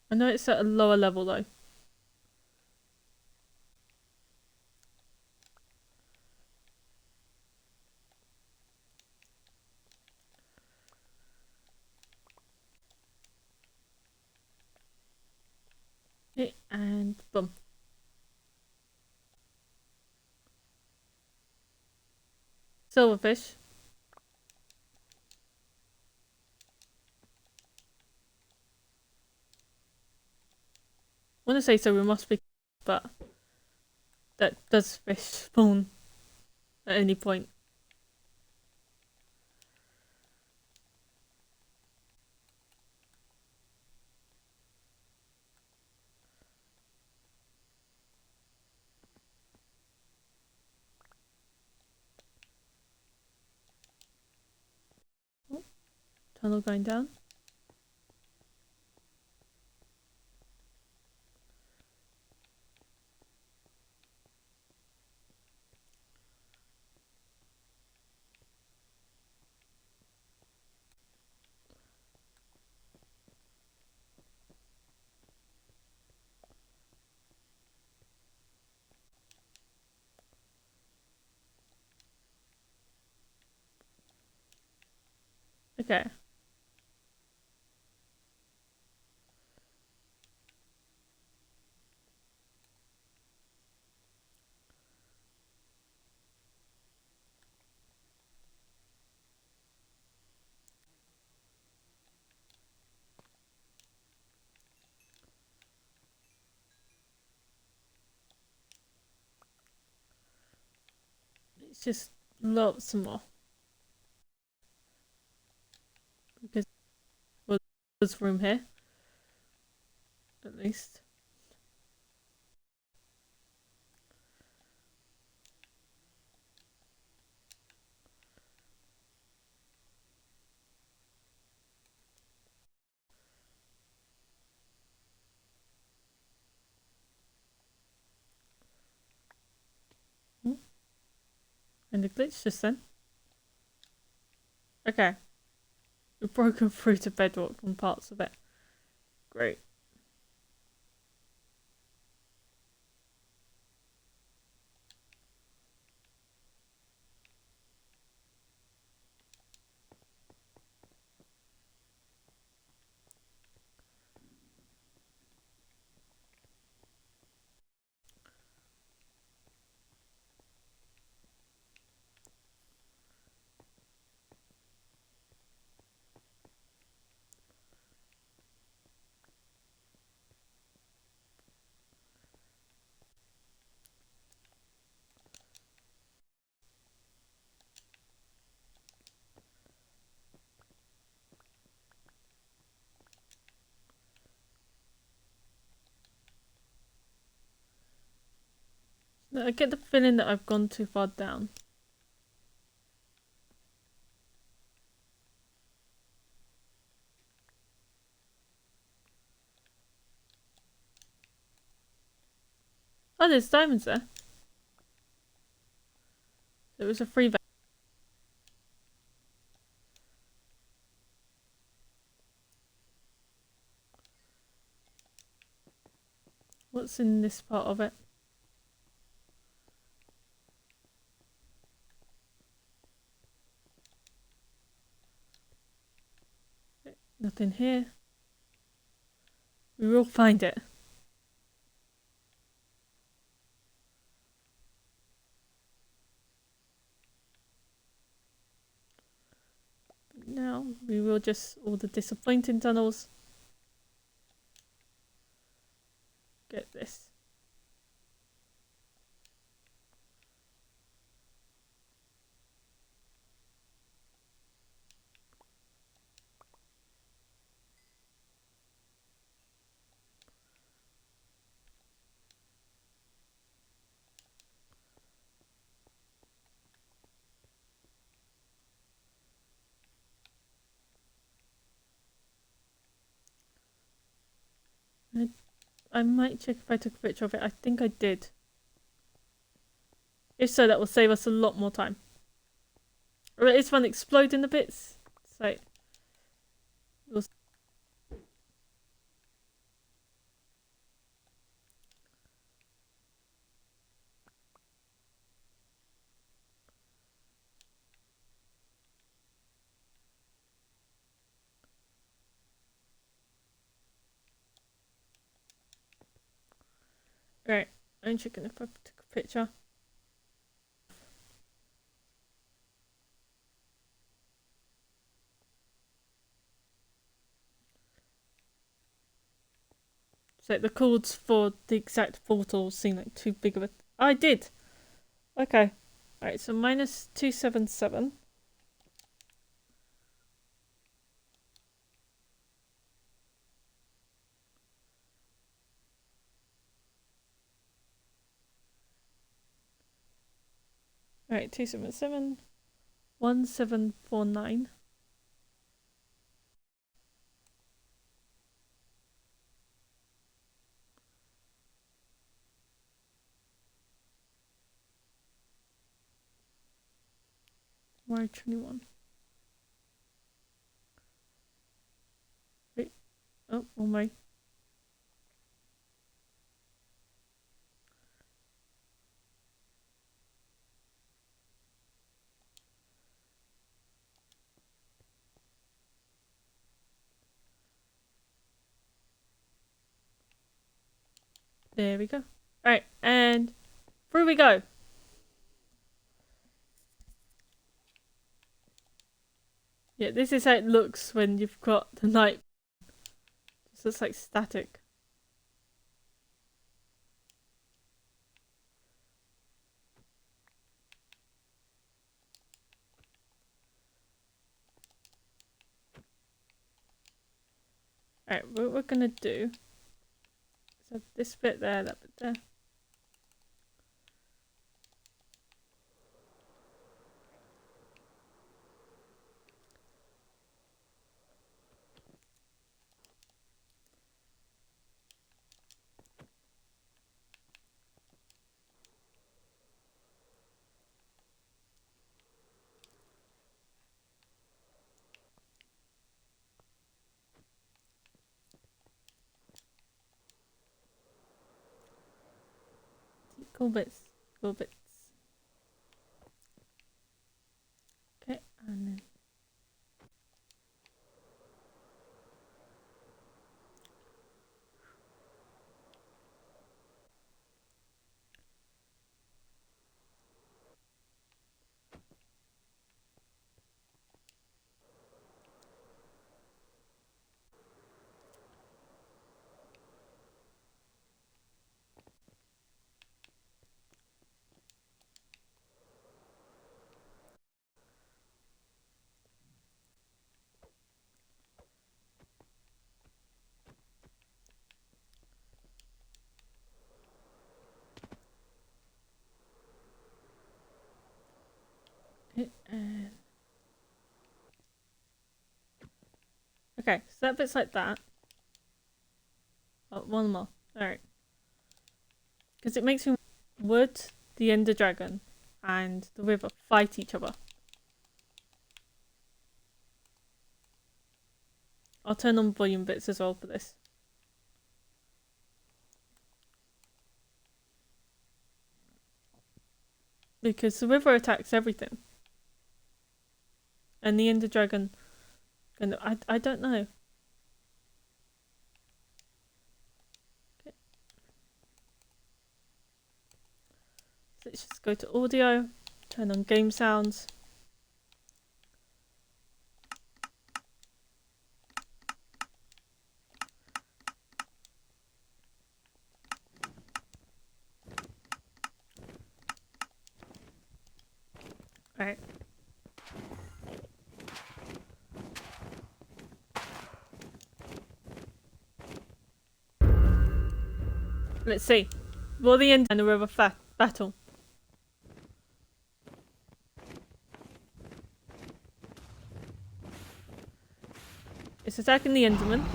Speaker 1: I know it's at a lower level though. Boom. Silverfish. I want to say so we must be, but that does fish spawn at any point. Oh, tunnel going down. Okay. It's just lots more. Because there's room here. At least. And the glitch just then. Okay. We've broken through to bedrock on parts of it. Great. I get the feeling that I've gone too far down. Oh, there's diamonds there. It was a free bet. What's in this part of it? Nothing here. We will find it. Now we will just all the disappointing tunnels. Get this. I might check if I took a picture of it. I think I did. If so, that will save us a lot more time. Or it's fun exploding the bits. So we'll Right, I'm checking if I took a picture. So the chords for the exact portals seem like too big of a... I did! Okay. Alright, so minus 277. Alright, 277. 1749. Why 21? Wait. Oh my. There we go. Alright, and through we go. Yeah, this is how it looks when you've got the night. It just looks like static. Alright, what we're gonna do is have this bit there, that bit there. Cool bits. Cool bits. Okay, and then okay, so that bit's like that. Oh, one more. Alright. Because it makes me wood, the Ender Dragon, and the river fight each other. I'll turn on volume bits as well for this. Because the river attacks everything. And the Ender Dragon... I don't know. Okay. So let's just go to audio. Turn on game sounds. Alright. Let's see. Will the Ender and the river battle? It's attacking the Enderman.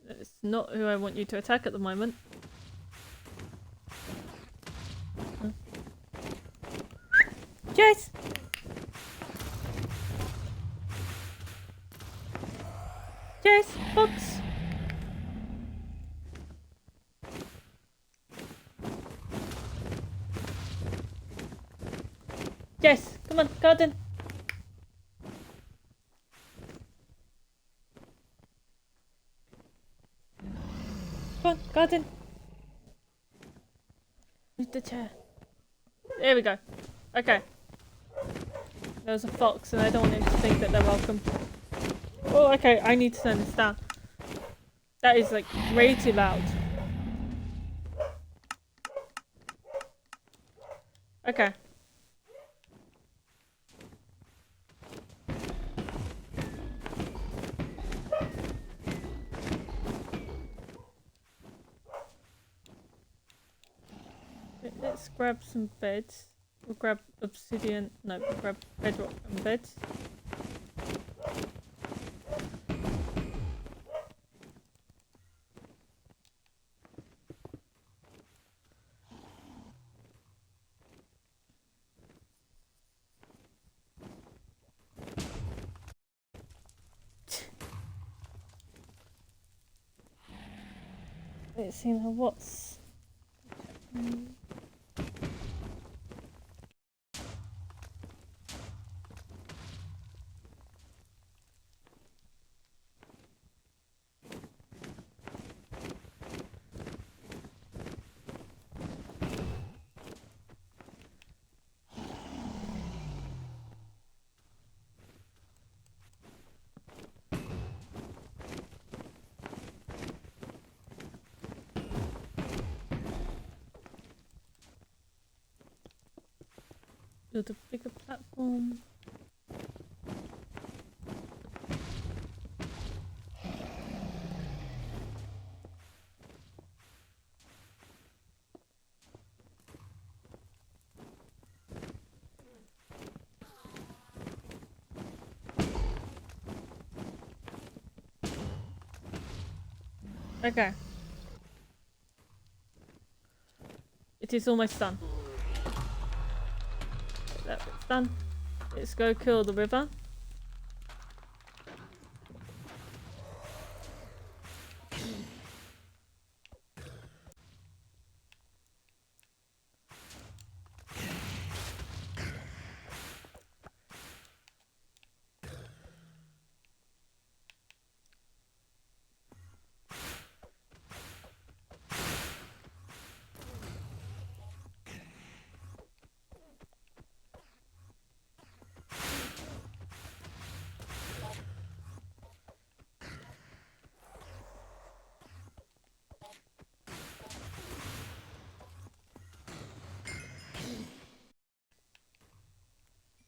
Speaker 1: It's not who I want you to attack at the moment. Yes! Yes, Fox! Yes, come on, garden! Garden. Move the chair. There we go. Okay. There's a fox and I don't want him to think that they're welcome. Oh, okay. I need to turn this down. That is like way too loud. Okay. Let's grab some beds. We'll grab obsidian. No, we'll grab bedrock and beds. Let's see now what's. Build a bigger platform. Okay. It is almost done. That bit's done. Let's go kill the river.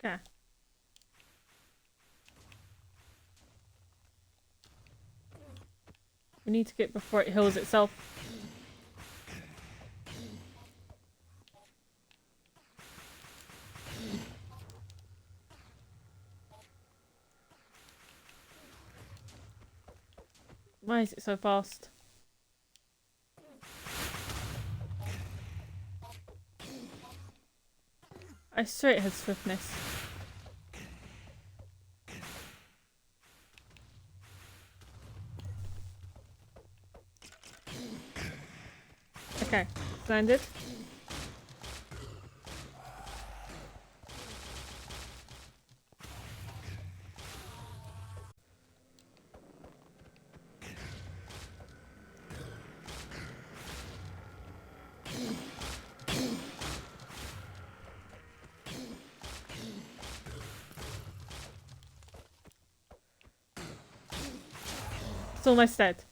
Speaker 1: Okay. We need to get before it heals itself. Why is it so fast? I swear it has swiftness. Okay, landed. It's almost dead.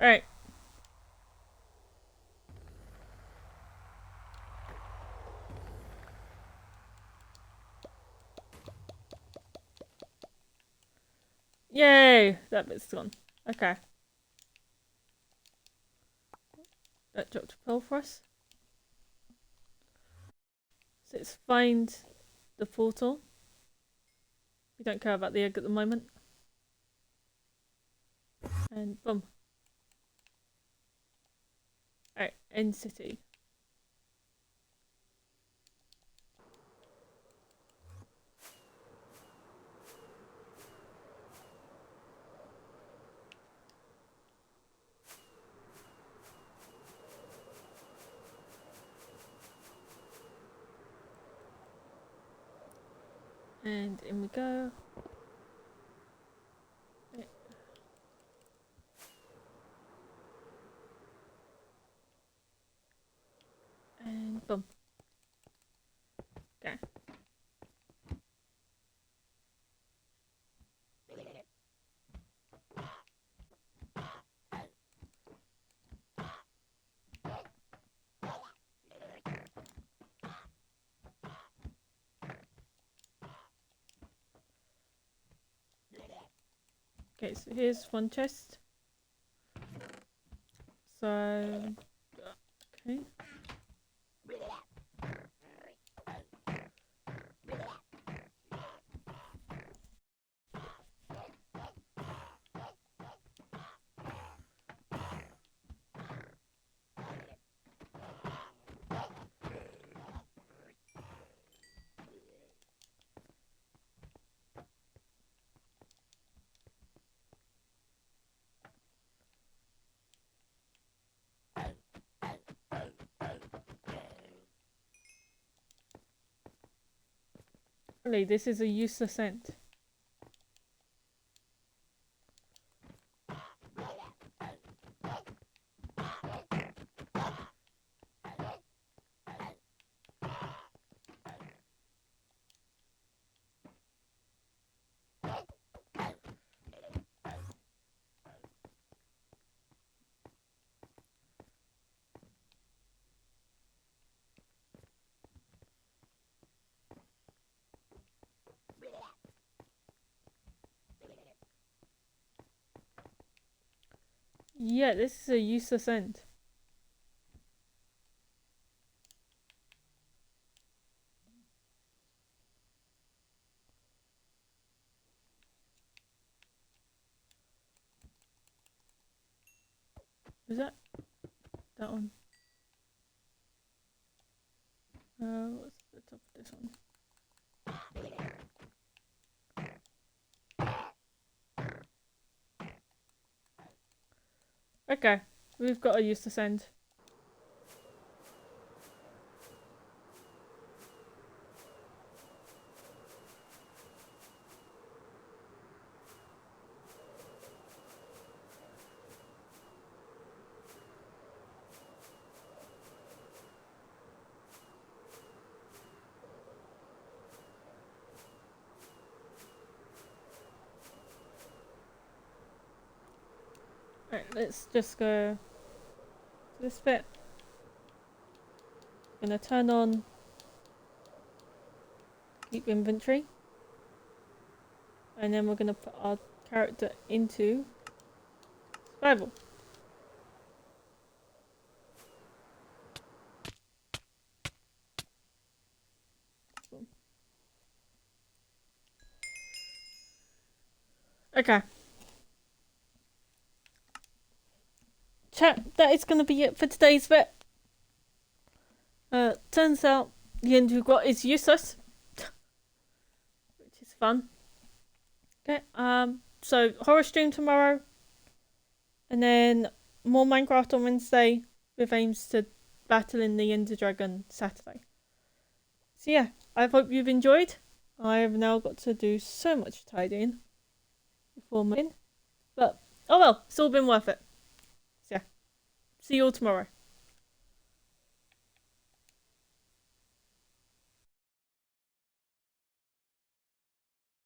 Speaker 1: Alright. Yay! That bit's gone. Okay. That dropped a pearl for us. So let's find the portal. We don't care about the egg at the moment. And boom. Alright, end city. And in we go. Okay, so here's one chest. So, okay. Really, this is a useless end. Yeah, this is a useless end. Is that one? What's the top of this one? Okay, we've got a useless end. Right, let's just go to this bit. Gonna turn on keep inventory. And then we're gonna put our character into survival. Okay. Chat, that is going to be it for today's bit. Turns out the end we've got is useless. Which is fun. Okay, so horror stream tomorrow. And then more Minecraft on Wednesday with aims to battle in the Ender Dragon Saturday. So yeah, I hope you've enjoyed. I have now got to do so much tidying before moving. But, oh well, it's all been worth it. So yeah, see you all tomorrow.